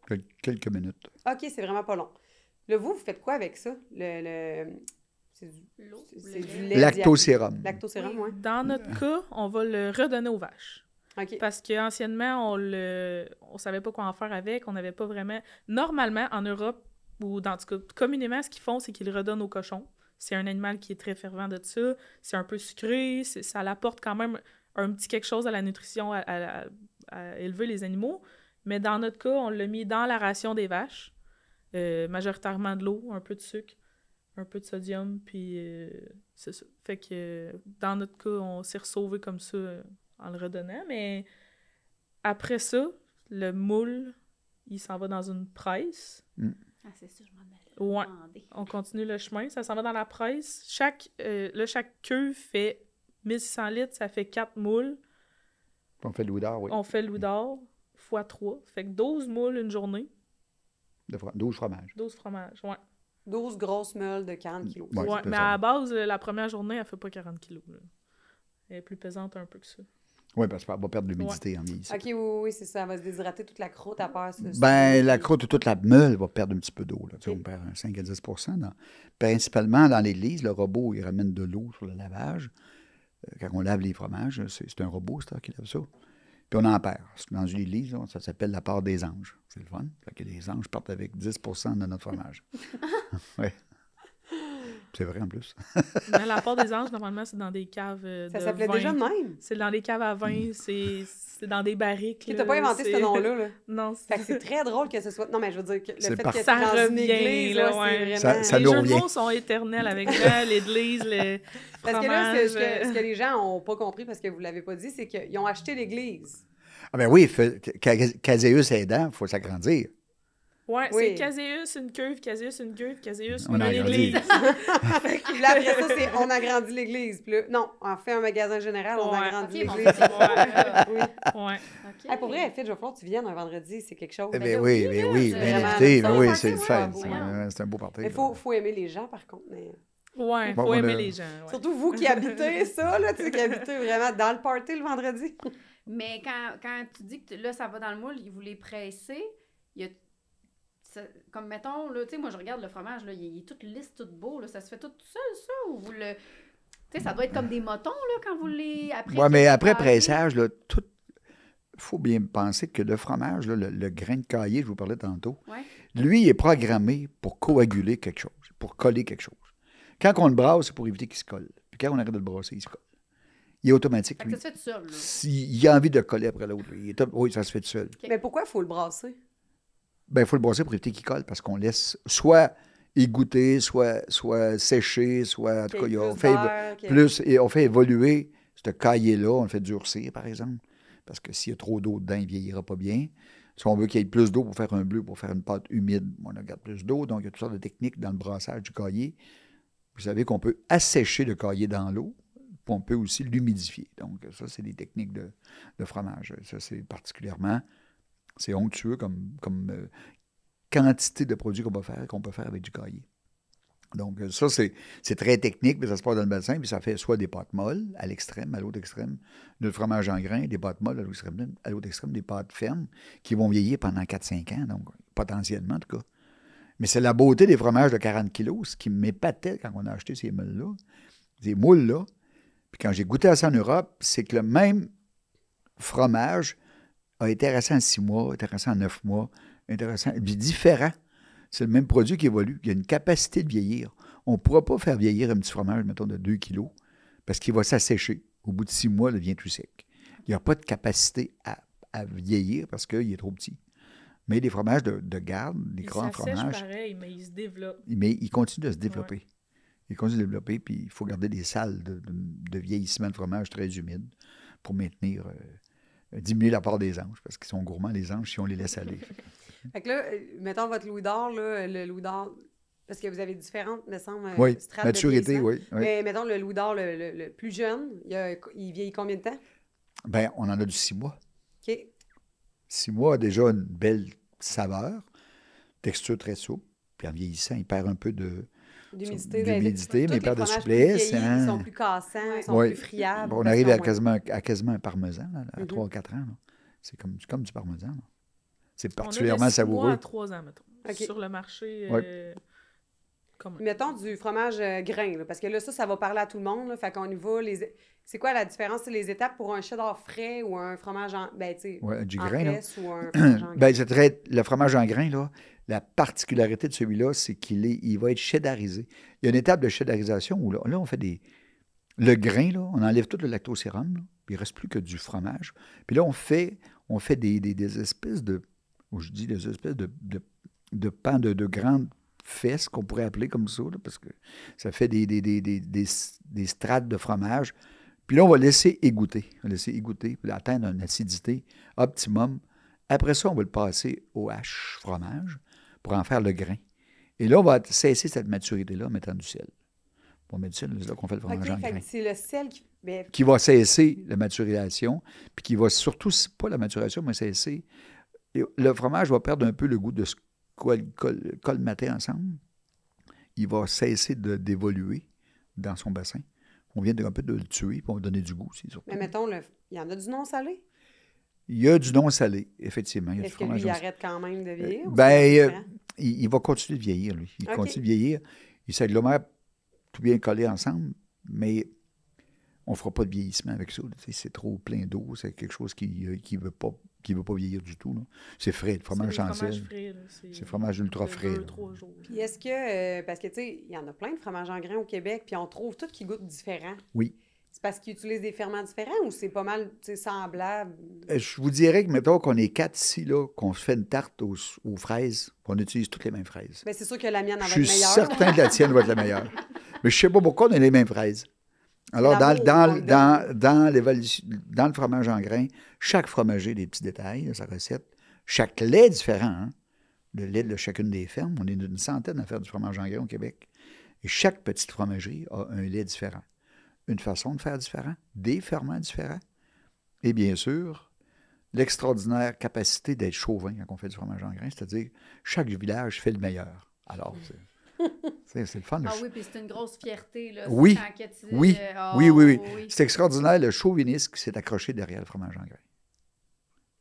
Quelques minutes. OK, c'est vraiment pas long. Là, vous faites quoi avec ça? C'est L'eau, c'est le du lait. lait. Lactosérum. Lactosérum, oui. Dans notre cas, on va le redonner aux vaches. OK. Parce qu'anciennement, on savait pas quoi en faire avec. On n'avait pas vraiment... Normalement, en Europe, ou dans tout cas, communément, ce qu'ils font, c'est qu'ils le redonnent aux cochons. C'est un animal qui est très fervent de ça. C'est un peu sucré. Ça apporte quand même un petit quelque chose à la nutrition, à élever les animaux. Mais dans notre cas, on l'a mis dans la ration des vaches. Majoritairement de l'eau, un peu de sucre, un peu de sodium, puis c'est ça. Fait que dans notre cas, on s'est sauvé comme ça en le redonnant. Mais après ça, le moule, il s'en va dans une presse. Ah, c'est ça, je m'en allais Ouais. demander. On continue le chemin, ça s'en va dans la presse. Chaque queue fait 1600 litres, ça fait 4 moules. Puis on fait de l'oudard, oui. On fait le d'or x 3. Fait que 12 moules une journée, 12 fromages. 12 fromages, ouais. 12 grosses meules de 40 kilos. Ouais, Ouais, c'est mais ça. à la base, la première journée, elle fait pas 40 kilos. Là. Elle est plus pesante un peu que ça. Oui, parce qu'elle va perdre de l'humidité en vieillissant. OK, oui, c'est ça. Elle va se déshydrater toute la croûte à part. Ben, la croûte ou toute la meule va perdre un petit peu d'eau. Là. Tu sais, Ok. on perd un 5 à 10 Principalement dans l'église, le robot, il ramène de l'eau sur le lavage. Quand on lave les fromages, c'est un robot, c'est ça, qui lave ça. Puis on en perd. Dans une église, là, ça s'appelle la part des anges. C'est le fun. Fait que les anges partent avec 10 de notre fromage. Oui. C'est vrai en plus. Mais la part des anges, normalement, c'est dans des caves Ça de s'appelait vin. déjà de même. C'est dans des caves à vin, c'est dans des barriques. Tu là, n'as pas inventé c'est- ce nom-là. Là. Non, Fait que c'est très drôle que ce soit. Non, mais je veux dire que le C'est fait que parfait. Ça dans une revient, église, là, là, ouais. c'est vraiment. Ça les nous jeux de revient. mots sont éternels avec ça, l'église, le Parce que là, fromage. ce que les gens n'ont pas compris parce que vous ne l'avez pas dit, c'est qu'ils ont acheté l'église. Ah ben oui, Caséus aidant, il faut s'agrandir. Ouais, Oui. c'est Caséus, une cuve, Caséus, une cuve, Caséus, On une a agrandi. église. Puis là, après ça, c'est on agrandit l'église. Puis là, non, on fait un magasin général, on Ouais. agrandit Ok, bon, l'église. Ouais. Oui. Ouais. OK. Hey, pour vrai, Fitch, il va falloir que tu viennes un vendredi, c'est quelque chose. Eh Ben bien là, oui, oui, bien là, oui, c'est bien vraiment invité. ça. Ben oui, party, c'est le ouais, fait. voyons. C'est un beau party. Mais il faut aimer les gens, par contre. Mais... Ouais, Bon, faut on aimer a- les gens. Ouais. Surtout vous qui habitez ça, là, tu sais, qui habitez vraiment dans le party le vendredi. Mais quand tu dis que là, ça va dans le moule, vous les pressez, il y a... comme mettons, là, tu sais, moi, je regarde le fromage, là, il est tout lisse, tout beau, là, ça se fait tout seul, ça, ou vous le... Tu sais, ça doit être comme des motons, là, quand vous les... Oui, mais après pressage, pressage, là, tout. Il faut bien penser que le fromage, là, le grain de caillé, je vous parlais tantôt, Ouais. lui, il est programmé pour coaguler quelque chose, pour coller quelque chose. Quand on le brasse, c'est pour éviter qu'il se colle. Puis quand on arrête de le brasser, il se colle. Il est automatique, Fait que lui. ça se fait tout seul, là. S'il a envie de coller après l'autre, oui, ça se fait tout seul. OK. Mais pourquoi il faut le brasser? Ben, il faut le brasser pour éviter qu'il colle, parce qu'on laisse soit égoutter, soit sécher, soit... En tout cas, Qu'il y ait on plus fait d'air, que- plus, et on fait évoluer ce caillé-là, on le fait durcir, par exemple, parce que s'il y a trop d'eau dedans, il ne vieillira pas bien. Si on veut qu'il y ait plus d'eau pour faire un bleu, pour faire une pâte humide, on regarde plus d'eau. Donc, il y a toutes sortes de techniques dans le brassage du caillé. Vous savez qu'on peut assécher le caillé dans l'eau, puis on peut aussi l'humidifier. Donc, ça, c'est des techniques de fromage. Ça, c'est particulièrement... C'est onctueux comme quantité de produits qu'on peut faire avec du caillé. Donc, ça, c'est très technique, mais ça se passe dans le bassin, puis ça fait soit des pâtes molles à l'extrême, à l'autre extrême, le fromage en grains, des pâtes molles à l'autre extrême, des pâtes fermes qui vont vieillir pendant 4-5 ans, donc potentiellement en tout cas. Mais c'est la beauté des fromages de 40 kilos, ce qui m'épatait quand on a acheté ces moules-là, puis quand j'ai goûté à ça en Europe, c'est que le même fromage a été resté en 6 mois, été resté en 9 mois, différent. C'est le même produit qui évolue. Il y a une capacité de vieillir. On ne pourra pas faire vieillir un petit fromage, mettons, de 2 kilos, parce qu'il va s'assécher. Au bout de 6 mois, il devient tout sec. Il n'y a pas de capacité à vieillir parce qu'il est trop petit. Mais les fromages de garde, les grands fromages, pareil, mais il se développe. il continue de se développer. Ouais. Il continue de se développer, puis il faut garder des salles de vieillissement de fromage très humides pour maintenir... diminuer la part des anges, parce qu'ils sont gourmands, les anges, si on les laisse aller. Fait que là, mettons votre louis d'or, là, le louis d'or, parce que vous avez différentes, me semble, oui, strates maturité, de oui. Mais mettons le louis d'or le plus jeune, il vieillit combien de temps? Bien, on en a du 6 mois. OK. 6 mois a déjà une belle saveur, texture très souple, puis en vieillissant, il perd un peu D'humidité, mais il perd de fromages souplesse. plus vieillis, Hein. ils sont plus cassants, ils sont Oui. plus friables. Bon, on parce arrive qu'ils à ont moins- quasiment un parmesan, là, à 3-4 ans. Là. C'est comme du parmesan. Là. C'est On a particulièrement de 6 mois savoureux. à 3 ans, mettons, OK. sur le marché commun. Mettons du fromage grain, là, parce que là, ça va parler à tout le monde. Là, fait qu'on y va. C'est quoi la différence, les étapes pour un cheddar frais ou un fromage en, ben, tu sais, Ouais, du en grain, là. presse ou un fromage en grain? Ben, le fromage en grain, là, la particularité de celui-là, c'est il va être cheddarisé. Il y a une étape de cheddarisation où là on fait le grain, là, on enlève tout le lactosérum, là, puis il ne reste plus que du fromage. Puis là, on fait des espèces de, de pans de grandes fesses qu'on pourrait appeler comme ça, là, parce que ça fait des strates de fromage. Puis là, on va laisser égoutter. Puis atteindre une acidité optimum. Après ça, on va le passer au hache fromage pour en faire le grain. Et là, on va cesser cette maturité-là en mettant du sel. On met du sel, c'est là qu'on fait le fromage en grain. C'est le sel qui... Ben, Qui va cesser la maturation, puis qui va surtout, pas la maturation, mais cesser. Le fromage va perdre un peu le goût de ce colmater ensemble. Il va cesser d'évoluer dans son bassin. On vient un peu de le tuer, puis on va donner du goût aussi, surtout. mais mettons, il y en a du non salé? Il y a du non salé, effectivement. Est-ce que lui, il arrête quand même de vieillir? Il va continuer de vieillir, lui. Il OK. continue de vieillir. Il s'agglomère tout bien collé ensemble, mais on ne fera pas de vieillissement avec ça. C'est trop plein d'eau. C'est quelque chose qui ne veut pas vieillir du tout. Là. C'est frais, le fromage sans sel. C'est fromage ultra frais. 2-3 jours. Puis est-ce que... parce que, tu sais, il y en a plein de fromages en grains au Québec, puis on trouve tout qui goûte différent. Oui. C'est parce qu'ils utilisent des ferments différents ou c'est pas mal, tu sais, semblable? Je vous dirais que, mettons qu'on est 4 ici, là, qu'on se fait une tarte aux fraises, on utilise toutes les mêmes fraises. Bien, c'est sûr que la mienne en va Je être suis meilleure. certain que la tienne va être la meilleure. Mais je ne sais pas pourquoi on a les mêmes fraises. Alors, dans le fromage en grains, chaque fromager a des petits détails de sa recette. Chaque lait est différent. Hein? Le lait de chacune des fermes, on est une centaine à faire du fromage en grains au Québec. Et chaque petite fromagerie a un lait différent. Une façon de faire différent, des ferments différents. Et bien sûr, l'extraordinaire capacité d'être chauvin quand on fait du fromage en grains, c'est-à-dire chaque village fait le meilleur. Alors, c'est le fun. Ah oui, puis c'est une grosse fierté. Là, Oui, quand tu, oui, oh, oui. C'est extraordinaire le chauvinisme qui s'est accroché derrière le fromage en grains.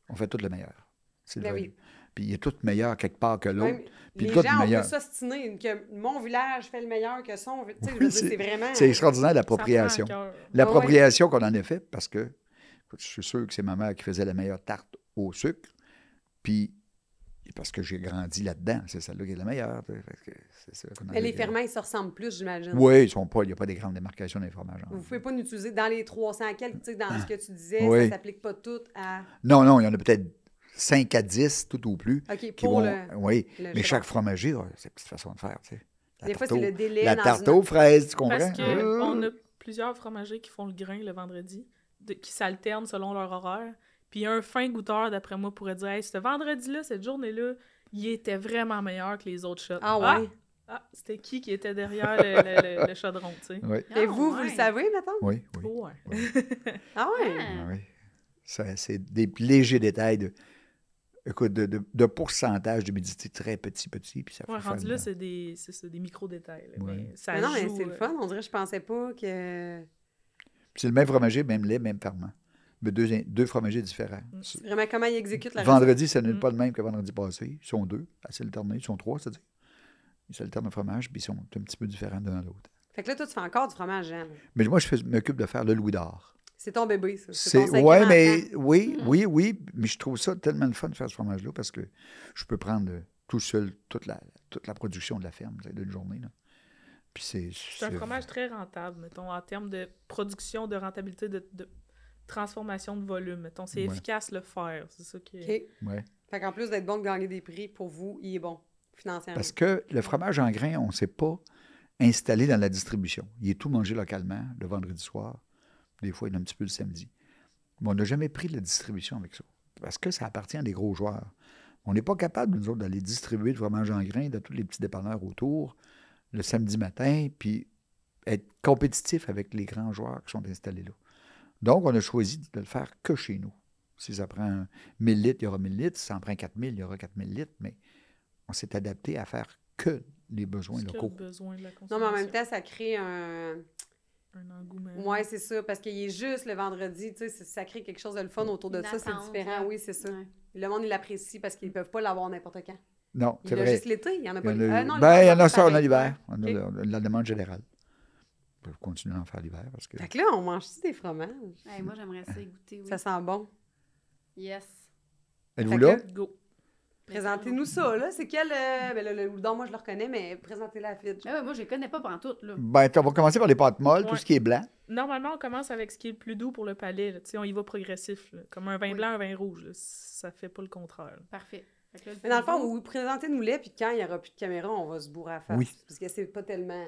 On fait tout le meilleur. C'est le oui. Puis il est tout meilleur quelque part que l'autre. Même Puis les le gens, on meilleur. peut s'ostiner que mon village fait le meilleur que son. Tu sais, je veux dire, c'est vraiment... C'est extraordinaire l'appropriation. Ça prend un cœur. L'appropriation qu'on en a fait parce que je suis sûr que c'est ma mère qui faisait la meilleure tarte au sucre. Puis parce que j'ai grandi là-dedans, c'est celle-là qui est la meilleure. C'est ça qu'on Mais les ferments, ils se ressemblent plus, j'imagine. Oui, il n'y a pas des grandes démarcations des fromages. Vous ne pouvez pas l'utiliser dans les 300 quelques, tu sais, dans ce que tu disais, Oui. ça ne s'applique pas tout à... Non, il y en a peut-être 5 à 10, tout au plus. OK, qui pour vont, le... Oui, le mais cheddar. chaque fromager a sa petite façon de faire. Tu sais. Des fois, c'est le délai La dans tarte une- aux fraises, tu comprends? Parce qu'on a plusieurs fromagers qui font le grain le vendredi, qui s'alternent selon leur horaire. Puis un fin goûteur, d'après moi, pourrait dire « Hey, ce vendredi-là, cette journée-là, il était vraiment meilleur que les autres shots. » Ah ouais? C'était qui était derrière le chaudron, tu sais? Oui, Et vous le savez, mettons? oui. Ouais. Ah ouais? Ah. Oui. C'est des légers détails de pourcentage d'humidité très petit, puis ça Ouais, fait rendu faire là, le- c'est des micro-détails. là, Ouais. Mais ça Mais non, mais joue, c'est le fun. On dirait que je pensais pas que... Puis c'est le même fromager, même lait, même ferment. Mais deux fromagers différents. Vraiment, comment ils exécutent la Vendredi, ça n'est pas le même que vendredi passé. Ils sont 2, à s'alterner. Ils sont 3, c'est-à-dire. Ils s'alternent le fromage, puis ils sont un petit peu différents d'un à l'autre. Fait que là, toi, tu fais encore du fromage, Jean. Mais moi, je m'occupe de faire le Louis d'Or. C'est ton bébé, ça. C'est ton sacré Ouais, enfant. mais oui, mais je trouve ça tellement le fun de faire ce fromage-là parce que je peux prendre tout seul toute la production de la ferme d'une journée. Là. Puis C'est un fromage très rentable, mettons, en termes de production, de rentabilité, de transformation de volume. Mettons, c'est efficace le faire. C'est ça qui est... OK. Ouais. Fait qu'en plus d'être bon de gagner des prix, pour vous, il est bon financièrement. Parce que le fromage en grains, on ne s'est pas installé dans la distribution. Il est tout mangé localement le vendredi soir. Des fois, il y en a un petit peu le samedi. Mais on n'a jamais pris de la distribution avec ça. Parce que ça appartient à des gros joueurs. On n'est pas capable, nous autres, d'aller distribuer du fromage en grains dans tous les petits dépanneurs autour le samedi matin, puis être compétitif avec les grands joueurs qui sont installés là. Donc, on a choisi de le faire que chez nous. Si ça prend 1000 litres, il y aura 1000 litres. Si ça en prend 4000, il y aura 4000 litres. Mais on s'est adapté à faire que les besoins locaux. Besoin de la Non, mais en même temps, ça crée un engouement. Oui, c'est ça, parce qu'il est juste le vendredi, tu sais, ça crée quelque chose de le fun autour de ça, c'est différent, oui, c'est ça. Ouais. Le monde, il l'apprécie parce qu'ils ne peuvent pas l'avoir n'importe quand. Non, c'est Il a vrai. juste l'été, il n'y en a pas. Il y en a, Non, il y en a ça, on a pareil. l'hiver. On a OK. la demande générale. On peut continuer à en faire l'hiver parce que... Fait que là, on mange-tu des fromages? Hey, moi, j'aimerais ça y goûter, oui. Ça sent bon. Yes. Êtes-vous Fait là? que- Go. Présentez-nous ça, là. C'est quel... Ben là, le houdon, moi, je le reconnais, mais présentez-la à Fidj. Ah ouais, moi, je les connais pas pantoute, là. Ben, on va commencer par les pâtes molles, tout Ouais. ce qui est blanc. Normalement, on commence avec ce qui est le plus doux pour le palais. Là. Tu sais, on y va progressif. Là. Comme un vin Oui. blanc, un vin rouge. Là. Ça fait pas le contraire. Là. Parfait. Fait que là, Mais dans le fond, plus beau- vous présentez-nous-les, puis quand il n'y aura plus de caméra, on va se bourrer à la face. Oui. Parce que c'est pas tellement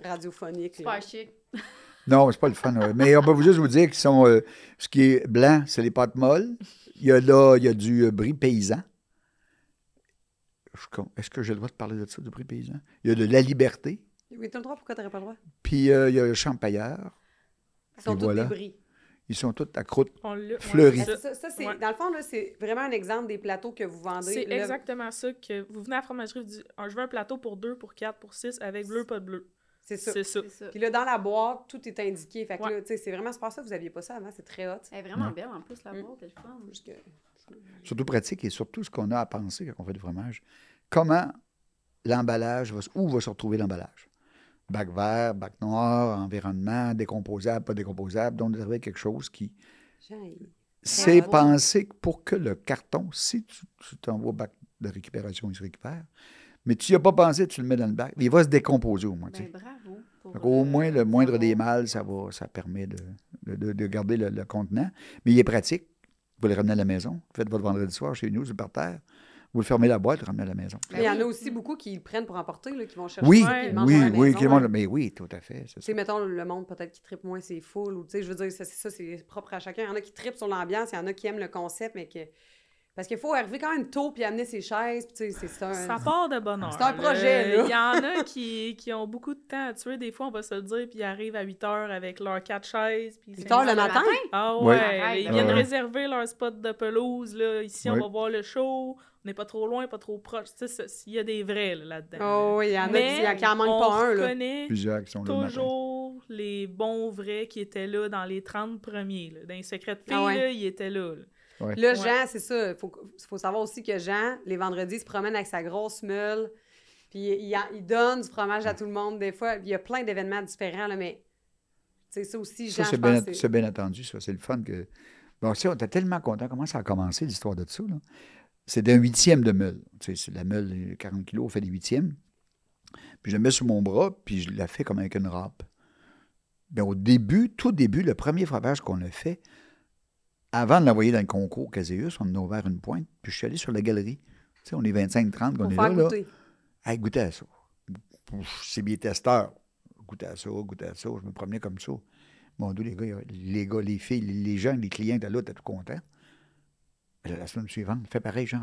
radiophonique. Super Là. chic. Non, c'est pas le fun. Mais on peut juste vous dire qu'ils sont... ce qui est blanc, c'est les pâtes molles. Il y a du brie paysan. Est-ce que j'ai le droit de parler de ça, du brie paysan? Il y a de la liberté. Oui, t'as le droit, pourquoi t'aurais pas le droit? Puis il y a le champailleur. Ils sont Et tous voilà. des bris. Ils sont tous à croûte. On l'a. Fleurie. c'est ça. Ça, c'est, Ouais. Dans le fond, là, c'est vraiment un exemple des plateaux que vous vendez. C'est Là, exactement ça que vous venez à la fromagerie, vous dites je veux un plateau pour 2, pour 4, pour 6, avec bleu, pas de bleu. C'est ça. C'est ça. C'est ça. Puis là, dans la boîte, tout est indiqué. Fait que Ouais. là, tu sais, c'est vraiment super ça. Vous aviez pas ça avant, c'est très hot. Elle est vraiment Non. belle, en plus, la Mm. boîte, elle est fun. Juste que- Surtout pratique et surtout ce qu'on a à penser quand on fait du fromage. Comment l'emballage, où va se retrouver l'emballage? Bac vert, bac noir, environnement, décomposable, pas décomposable. Donc, vous avez quelque chose qui... Jean, il- C'est beau. pensé pour que le carton, si tu t'envoies au bac de récupération, il se récupère. Mais tu n'y as pas pensé, tu le mets dans le bac. Il va se décomposer au moins. tu sais. Ben, bravo. pour, Donc, au moins, le moindre savoir. des mâles, ça permet de garder le contenant. Mais il est pratique. Vous le ramenez à la maison. Faites votre vendredi soir chez nous, sur le parterre. Vous le fermez la boîte, le ramenez à la maison. Mais il y en a oui. aussi beaucoup qui le prennent pour emporter, là, qui vont chercher Oui, ça, puis ils le mangent oui, à la oui. maison, Qui le monde- ouais. mais oui, tout à fait. C'est Tu ça. sais, mettons, le monde peut-être qui tripe moins, c'est full. Ou, tu sais, je veux dire, c'est propre à chacun. Il y en a qui tripent sur l'ambiance, il y en a qui aiment le concept, mais que... Parce qu'il faut arriver quand même tôt puis amener ses chaises, puis tu sais, c'est un... Ça part de bonne heure. C'est un projet, là. Il y en a qui ont beaucoup de temps à tuer. Des fois, on va se le dire, puis ils arrivent à 8 heures avec leurs 4 chaises. Puis 8 heures le matin? Ah Ouais. ouais, Arrête, ils ben viennent ouais. réserver leur spot de pelouse. Là. Ici, on Ouais. va voir le show. On n'est pas trop loin, pas trop proche. Tu sais, il y a des vrais là, là-dedans. Oh oui, il y en a Mais qui en manquent pas un, là. on reconnaît Plusieurs qui sont là le matin. toujours les bons vrais qui étaient là dans les 30 premiers. Là. Dans les secrets de filles, Ah ouais. là, ils étaient là. Ouais. Là, Ouais. Jean, c'est ça. Il faut savoir aussi que Jean, les vendredis, se promène avec sa grosse meule. Puis il donne du fromage à tout le monde, des fois. Il y a plein d'événements différents, là, mais c'est ça aussi, Jean, Ça, c'est je bien, pense. c'est bien attendu, ça. C'est le fun que... Bon, ça, on était tellement contents. Comment ça a commencé, l'histoire de ça, là? C'est d'un 8e de meule. Tu sais, c'est la meule, 40 kilos, on fait des 8e. Puis je la mets sur mon bras, puis je la fais comme avec une râpe. Bien, au début, tout début, le premier fromage qu'on a fait, avant de l'envoyer dans le concours Caséus, on en a ouvert une pointe, puis je suis allé sur la galerie. Tu sais, on est 25-30 qu'on Pour est faire là. goûter. Hey, goûtez à ça. C'est bien testeur. Goûtez à ça, goûtez à ça. Je me promenais comme ça. Mon Dieu, les filles, les gens, les clients étaient là, étaient tout contents. Mais là, la semaine suivante, fait pareil, genre,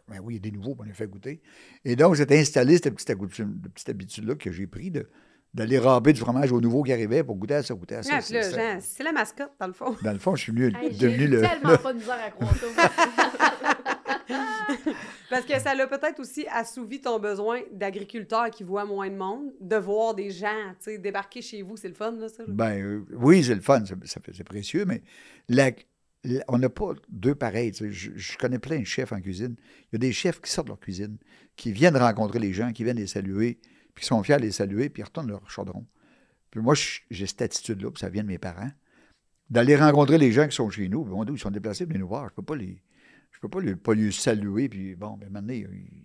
ben oui, il y a des nouveaux, on les fait goûter. Et donc, j'ai installé cette petite habitude-là que j'ai pris d'aller râper du fromage aux nouveaux qui arrivaient pour goûter à ça, goûter à ça. Ah, puis là, Jean, c'est la mascotte, dans le fond. Dans le fond, je suis devenu Hey, j'ai le... tellement pas de misère à croire ça. Parce que ça a peut-être aussi assouvi ton besoin d'agriculteur qui voit moins de monde, de voir des gens, tu sais, débarquer chez vous, c'est le fun, là, ça. Là. Ben oui, c'est le fun, c'est précieux, mais on n'a pas deux pareils. Tu sais. Je connais plein de chefs en cuisine. Il y a des chefs qui sortent de leur cuisine, qui viennent rencontrer les gens, qui viennent les saluer, puis qui sont fiers de les saluer, puis ils retournent leur chaudron. Puis moi, j'ai cette attitude-là, puis ça vient de mes parents, d'aller rencontrer les gens qui sont chez nous. Bon, ils sont déplacés pour venir nous voir. Je peux pas les saluer, puis bon, ben maintenant,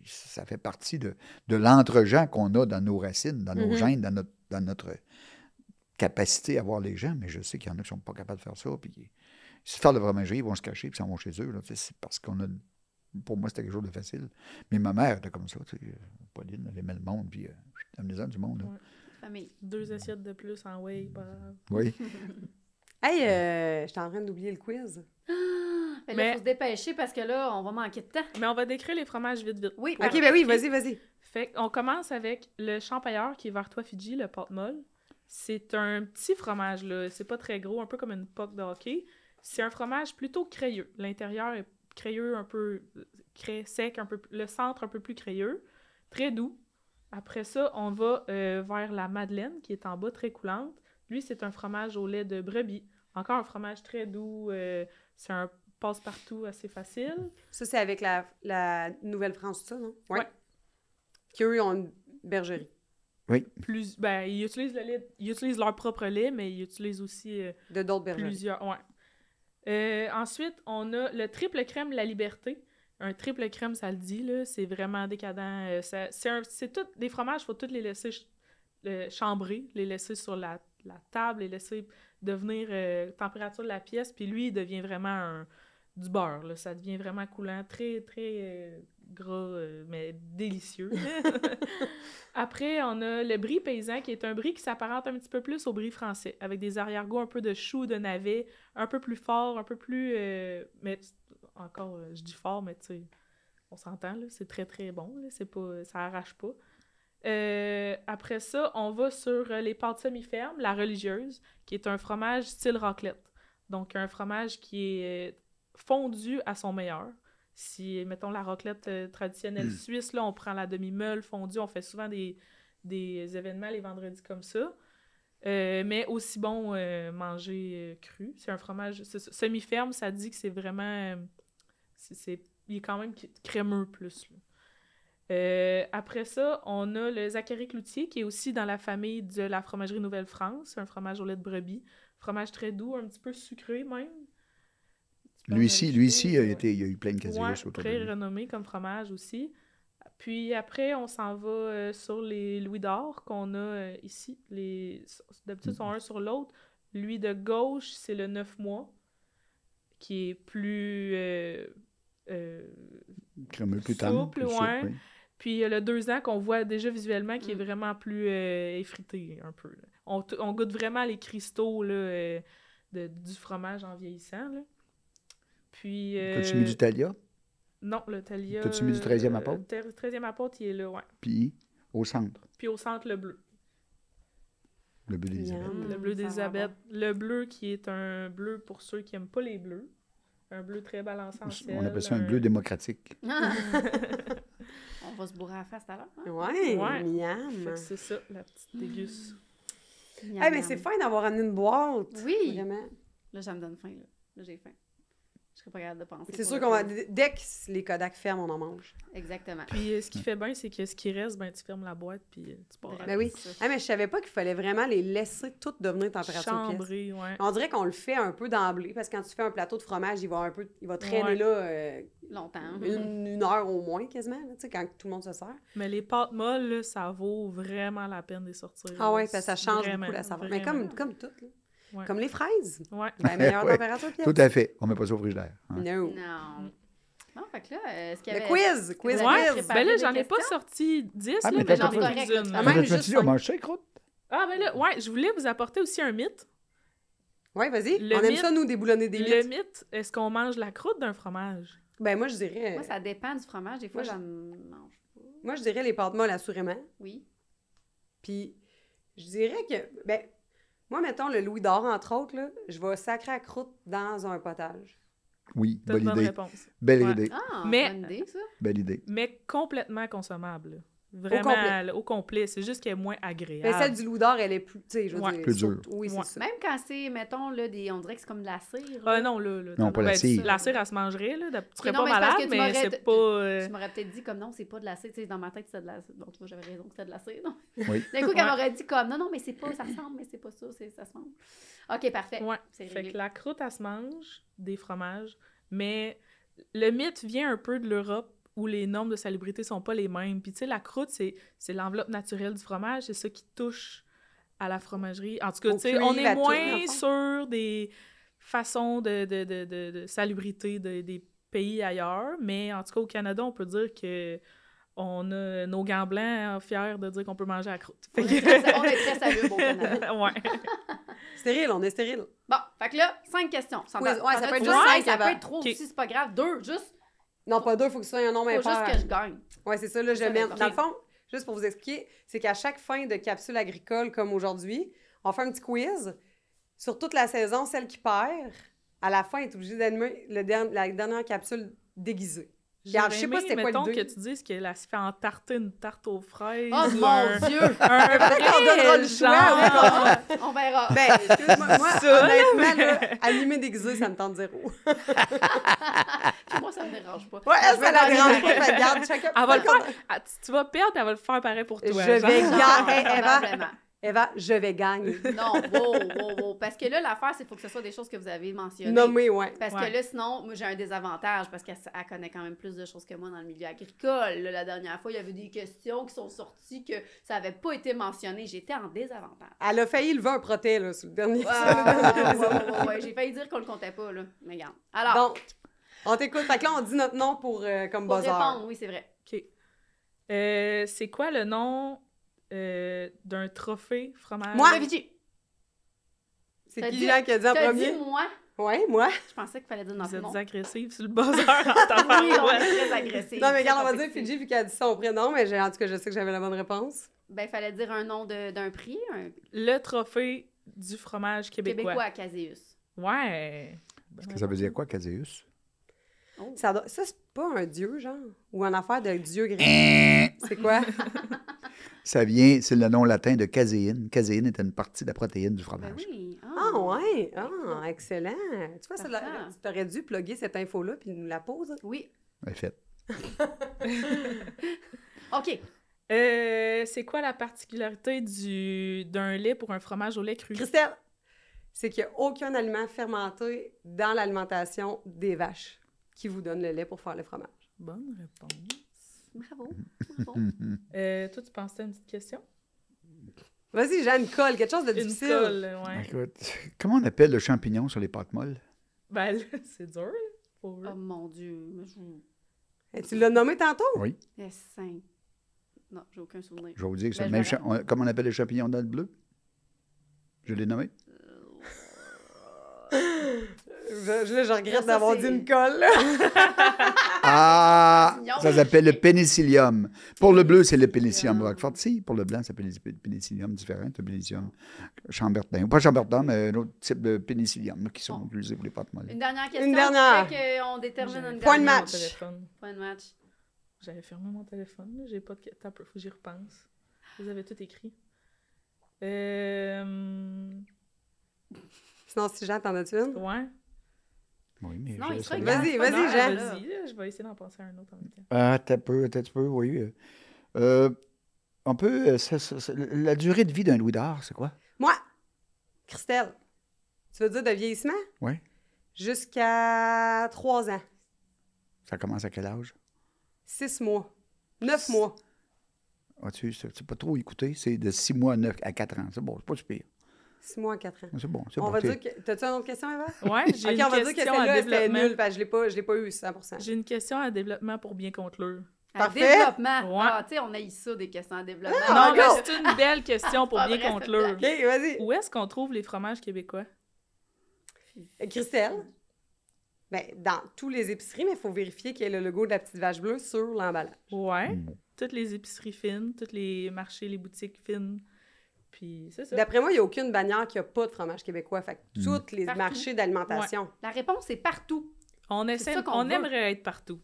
ça fait partie de l'entre-gens qu'on a dans nos racines, dans nos gènes, dans notre capacité à voir les gens, mais je sais qu'il y en a qui ne sont pas capables de faire ça, puis si faire de la fromagerie, ils vont se cacher, puis ils s'en vont chez eux. Là, c'est parce qu'on a... Pour moi, c'était quelque chose de facile. Mais ma mère était comme ça, tu sais, Pauline, elle aimait le monde, puis amenez-en du monde. Là. Ouais. Famille. 2 assiettes de plus en whey, pas grave. Oui. Hey, j'étais en train d'oublier le quiz. Mais là, il faut se dépêcher parce que là, on va manquer de temps. Mais on va décrire les fromages vite. Oui, OK, ben oui, vas-y. Fait qu'on commence avec le champagneur qui est vers toi, Fidji, le pâte molle. C'est un petit fromage, là. C'est pas très gros, un peu comme une poque de hockey. C'est un fromage plutôt crayeux. L'intérieur est crayeux, un peu sec, le centre un peu plus crayeux, très doux. Après ça, on va vers la Madeleine, qui est en bas, très coulante. Lui, c'est un fromage au lait de brebis. Encore un fromage très doux. C'est un passe-partout assez facile. Ça, c'est avec la Nouvelle-France, ça, non? Ouais. Qu'eux, ils ont une bergerie. Oui. Ils utilisent le lait, ils utilisent leur propre lait, mais ils utilisent aussi De d'autres bergeries. plusieurs. Ouais. Ensuite, on a le triple crème La Liberté. Un triple crème, ça le dit, là, c'est vraiment décadent. C'est tout des fromages, il faut tous les laisser chambrer, les laisser sur la table, les laisser devenir température de la pièce, puis lui, il devient vraiment du beurre, là. Ça devient vraiment coulant, très, très gras, mais délicieux. Après, on a le brie paysan, qui est un brie qui s'apparente un petit peu plus au brie français, avec des arrière-goûts un peu de chou, de navet, un peu plus fort, un peu plus... mais encore, je dis fort, mais tu sais, on s'entend, là, c'est très, très bon, là, c'est pas, ça arrache pas. Après ça, on va sur les pâtes semi-fermes, la religieuse, qui est un fromage style raclette. Donc, un fromage qui est fondu à son meilleur. Si, mettons, la raclette traditionnelle suisse, là, on prend la demi-meule fondue, on fait souvent des événements les vendredis comme ça. Mais aussi bon manger cru. C'est un fromage semi-ferme, ça dit que c'est vraiment... il est quand même crémeux plus, là. Après ça, on a le Zacharie Cloutier, qui est aussi dans la famille de la fromagerie Nouvelle-France, un fromage au lait de brebis. Fromage très doux, un petit peu sucré même. Lui-ci, il y a eu plein de casiers autour de très lui. renommé comme fromage aussi. Puis après, on s'en va sur les Louis d'or qu'on a ici. D'habitude, ils sont un sur l'autre. Lui de gauche, c'est le 9 mois, qui est plus... crémeux, plus tendre. Souple, ouais. Oui. Puis le 2 ans qu'on voit déjà visuellement qui est vraiment plus effrité un peu. Là. On goûte vraiment les cristaux là, du fromage en vieillissant. Là. Puis... T'as-tu mis du Thalia? Non, le Thalia... T'as-tu mis du 13e apôtre? Le 13e apôtre, il est là, ouais. Puis au centre? Puis au centre, le bleu. Le bleu d'Élisabeth. Le bleu d'Élisabeth. Le bleu qui est un bleu pour ceux qui n'aiment pas les bleus. Un bleu très balancé en sel. On appelle ça un bleu démocratique. On va se bourrer à la face tout à l'heure. Hein? Ouais, miam. Fait que c'est ça, la petite déguste. Hey, mais c'est fin d'avoir amené une boîte. Oui. Vraiment. Là, ça me donne faim. Là, j'ai faim. Je serais pas capable de penser. C'est sûr qu'on va... Dès que les Kodak ferment, on en mange. Exactement. Puis ce qui fait bien, c'est que ce qui reste, ben tu fermes la boîte puis tu pars. Ben oui. Ah, mais je savais pas qu'il fallait vraiment les laisser toutes devenir température chambrer, pièce. Ouais. On dirait qu'on le fait un peu d'emblée, parce que quand tu fais un plateau de fromage, il va traîner là longtemps. Une heure au moins, quasiment, là, quand tout le monde se sert. Mais les pâtes molles, là, ça vaut vraiment la peine de les sortir. Ah oui, parce que ça change vraiment, beaucoup la saveur. vraiment. Mais comme tout, là. Ouais. Comme les fraises. Ouais. La meilleure Ouais. température pièce. Tout à fait. On met pas ça au frigidaire. Hein. No. Non. Bon, fait que là, est-ce qu'il y Le avait... quiz! Quiz, Vous avez quiz! préparé Ben là, des j'en ai pas questions? sorti 10, Ah, là, mais mais t'as j'en ai pas quelques-unes. correct, Ah, là. même Tu juste dis, on mange ça, croûte? Ah, ben là, ouais, je voulais vous apporter aussi un mythe. Oui, vas-y. Le On aime mythe- ça, nous, déboulonner des Le mythes. mythe, est-ce qu'on mange la croûte d'un fromage? Ben, moi, je dirais... Moi, ça dépend du fromage. Des fois, Moi, j'en mange pas. Moi, je dirais les pâtes molles, assurément. Oui. Puis, je dirais que... Ben, moi, mettons, le Louis d'or, entre autres, là, je vais sacrer la croûte dans un potage. Oui, T'as une bonne bonne idée. réponse. Belle Ouais. idée. Ah, Mais- bonne idée, ça. Belle idée. Mais complètement consommable. là. Vraiment, complet. là, au complet. C'est juste qu'elle est moins agréable. Ben, celle du Louis d'or, elle est plus... Tu sais, je veux Ouais. dire... Plus dure. surtout- Oui, c'est Ouais. ça. Même quand c'est, mettons, là, on dirait que c'est comme de la cire. Ah là. non, là. Non, pas la cire. La cire, elle se mangerait, là. Tu serais non, pas mais c'est parce malade, que tu mais m'aurais- c'est pas... Tu m'aurais peut-être dit comme non, c'est pas de la cire. Tu sais, dans ma tête, c'était de la cire. Bon, tu vois, j'avais raison que c'était de la cire. Non? Oui. D'un coup, Ouais. qu'elle m'aurait dit comme non, mais c'est pas, ça ressemble, mais c'est pas ça, ça se mange. OK, parfait. Ouais. C'est Fait réglé. que la croûte, elle se mange, des fromages, mais le mythe vient un peu de l'Europe où les normes de salubrité sont pas les mêmes. Puis tu sais, la croûte, c'est l'enveloppe naturelle du fromage, c'est ça qui touche à la fromagerie. En tout cas, Au tu sais, cuivre, on à est tout, dans moins le fond. sur des façons de salubrité des pays ailleurs, mais en tout cas, au Canada, on peut dire que on a nos gants blancs fiers de dire qu'on peut manger la croûte. Fait On que- est très salubre au Canada. ouais. Stérile, on est stérile. Bon, fait que là, 5 questions. Oui, ouais, ça peut être juste juste 5, cinq ça avant. peut être trop Ok. aussi, c'est pas grave. 2, juste, Non, pas deux, il faut que ce soit un nombre faut juste impair. que je gagne. Oui, c'est ça, là, je Ça, mets. d'accord. Dans le fond, juste pour vous expliquer, c'est qu'à chaque fin de capsule agricole comme aujourd'hui, on fait un petit quiz sur toute la saison, celle qui perd à la fin, elle est obligée d'animer la dernière capsule déguisée. J'aurais Je sais pas aimé, c'était quoi mettons, l'idée. que tu dises qu'elle se fait entarter une tarte aux fraises. Oh ou mon Dieu! Peut-être qu'on donnera le choix, On verra. Ben, excuse-moi, moi, Ça, honnêtement, là, animer déguisé, ça me tente zéro. Moi, ça me dérange pas. Ouais, elle, Je vais ça la gagner dérange pareil. pas, elle garde chacun. Elle va le faire. Ah, tu vas perdre, puis elle va le faire pareil pour toi. Je genre. vais gagner. Eva, Probablement. Eva, je vais gagner. Non, wow. Parce que là, l'affaire, c'est qu'il faut que ce soit des choses que vous avez mentionnées. Nommé, ouais. Parce Ouais. que là, sinon, moi, j'ai un désavantage parce qu'elle connaît quand même plus de choses que moi dans le milieu agricole. Là, la dernière fois, il y avait des questions qui sont sorties que ça n'avait pas été mentionné. J'étais en désavantage. Elle a failli lever un proté, là, sur le dernier. Ouais. J'ai failli dire qu'on le comptait pas, là. Mais regarde. Alors, Donc, on t'écoute. Fait que là, on dit notre nom pour comme pour buzzer. répondre, oui, c'est vrai. OK. C'est quoi le nom d'un trophée fromage? Moi? Luigi, C'est T'as qui, dit- Jean, qui a dit en t'as premier? dit moi? Ouais, moi. Je pensais qu'il fallait dire notre Vous nom. êtes agressifs sur le buzzer en temps Oui, on est très agressifs. Non, mais regarde, on va très dire Fidji, vu qu'elle a dit son prénom, mais en tout cas, je sais que j'avais la bonne réponse. Ben, il fallait dire un nom d'un prix, un Le trophée du fromage québécois. Québécois à Caséus. Ouais. Parce que ça veut dire quoi, Caséus? Oh. Ça, c'est pas un dieu, genre? Ou une affaire de dieu grec? C'est quoi? Ça vient, c'est le nom latin de caséine. Caséine est une partie de la protéine du Ben fromage. oui. Ah, ouais! Ah, excellent! Tu vois, Parfait. tu t'aurais dû plugger cette info-là puis nous la poser. Oui. Elle est faite. OK. C'est quoi la particularité d'un lait pour un fromage au lait cru? Christelle, c'est qu'il n'y a aucun aliment fermenté dans l'alimentation des vaches qui vous donne le lait pour faire le fromage. Bonne réponse. Bravo. Toi, tu pensais à une petite question? Vas-y, Jeanne, colle, quelque chose de Une difficile. colle, ouais. Écoute, comment on appelle le champignon sur les pâtes molles? Ben là, c'est dur, là, pour eux. Oh mon Dieu. Mais Et tu l'as nommé tantôt? Oui. Les seins. Non, j'ai aucun souvenir. Je vais vous dire que c'est Ben, le même je vais- comment on appelle les champignons dans le bleu? Je l'ai nommé. Je regrette Ça, d'avoir c'est- dit une colle. là. Ah! Pénicillium. Ça s'appelle le pénicillium. Pour le bleu, c'est le pénicillium Pénicillium. Roquefort. Si, pour le blanc, ça s'appelle le pénicillium différent. Le pénicillium chambertin. Pas chambertin, mais un autre type de pénicillium là, qui sont Bon. utilisés pour les pâtes molles. Une dernière question. Une dernière. Fait qu'on détermine une Point de dernière. match. Mon téléphone. Point de match. J'avais fermé mon téléphone, là. J'ai pas de... Attends un peu, faut que j'y repense. Vous avez tout écrit. Sinon, si Jean, t'en as-tu une? Ouais. Oui, mais Non, je il sais serait pas. Vas-y, grave. vas-y, Non, Jean. là. Vas-y, là, je vais essayer d'en penser à un autre en même temps. Ah, t'as peu, oui. On peut. La durée de vie d'un louis d'or, c'est quoi? Moi, Christelle, tu veux dire de vieillissement? Oui. Jusqu'à 3 ans, Ça commence à quel âge? 6 mois, 9 mois. As-tu c'est pas trop écouté? C'est de 6 mois à 4 ans. C'est bon, c'est pas super. 6 mois à 4 ans. C'est bon, c'est On bon. va t'es- dire que... T'as-tu une autre question, Eva? Ouais, j'ai OK, une on va dire que question à celle-là, c'était développement. nul, parce que je l'ai pas eu 100%. J'ai une question à développement pour bien conclure. À Parfait. développement. Ouais. Ah, tu sais, on a eu ça, des questions à développement. Ah, non, mais go! c'est une belle question pour Pas bien vrai, cette conclure. OK, vas-y. Où est-ce qu'on trouve les fromages québécois? Christelle, ben, dans tous les épiceries, mais il faut vérifier qu'il y ait le logo de la petite vache bleue sur l'emballage. Ouais. Mm. Toutes les épiceries fines, tous les marchés, les boutiques fines. Puis c'est ça. D'après moi, il n'y a aucune bannière qui n'a pas de fromage québécois. Fait que Mm. tous les Partout. marchés d'alimentation. La réponse est partout. On ça essaie, qu'on on veut. aimerait être partout.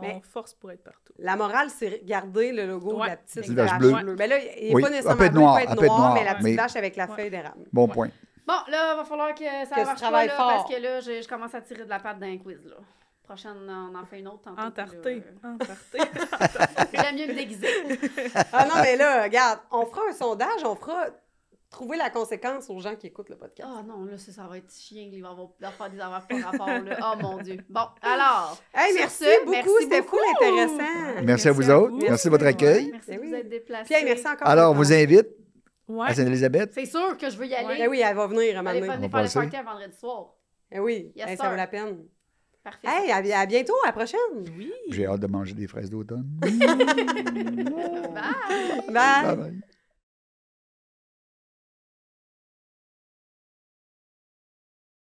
Mais- On force pour être partout. La morale, c'est garder le logo Ouais. de la petite Petite vache vache bleue. bleue. Ben là, il n'est Oui, pas elle nécessairement peut être bleu, noire, il peut elle être peut être noir, noire, mais la petite mais- vache avec la Ouais. feuille d'érable. Bon Ouais. point. Bon, là, il va falloir que ça Que marche tu pas, travailles là, fort. parce que là, je commence à tirer de la patte d'un quiz, là. Prochaine, on en fait une autre tantôt. Entarté. puis là, Entarté. J'aime mieux me déguiser. Ah non, mais là, regarde, on fera un sondage, on fera trouver la conséquence aux gens qui écoutent le podcast. Ah non, là, ça va être chiant. Il va faire des affaires par rapport, là. Oh mon Dieu. Bon, alors. Hey, sur merci ce, beaucoup, merci c'était beaucoup. full intéressant. Merci à vous autres. Merci de votre accueil. Merci Ben de oui. vous être déplacés. Puis, hey, merci encore. Alors, on pour vous ton- invite Ouais. à Sainte-Élisabeth. C'est sûr que je veux y aller. Ben oui, elle va venir à un Allez moment donné. venir faire le passer. party à vendredi soir. Ben oui, Yes, hey, ça sir. vaut la peine. Parfait. Hey, à bientôt, à la prochaine. Oui. J'ai hâte de manger des fraises d'automne. Bye. Bye. Bye bye.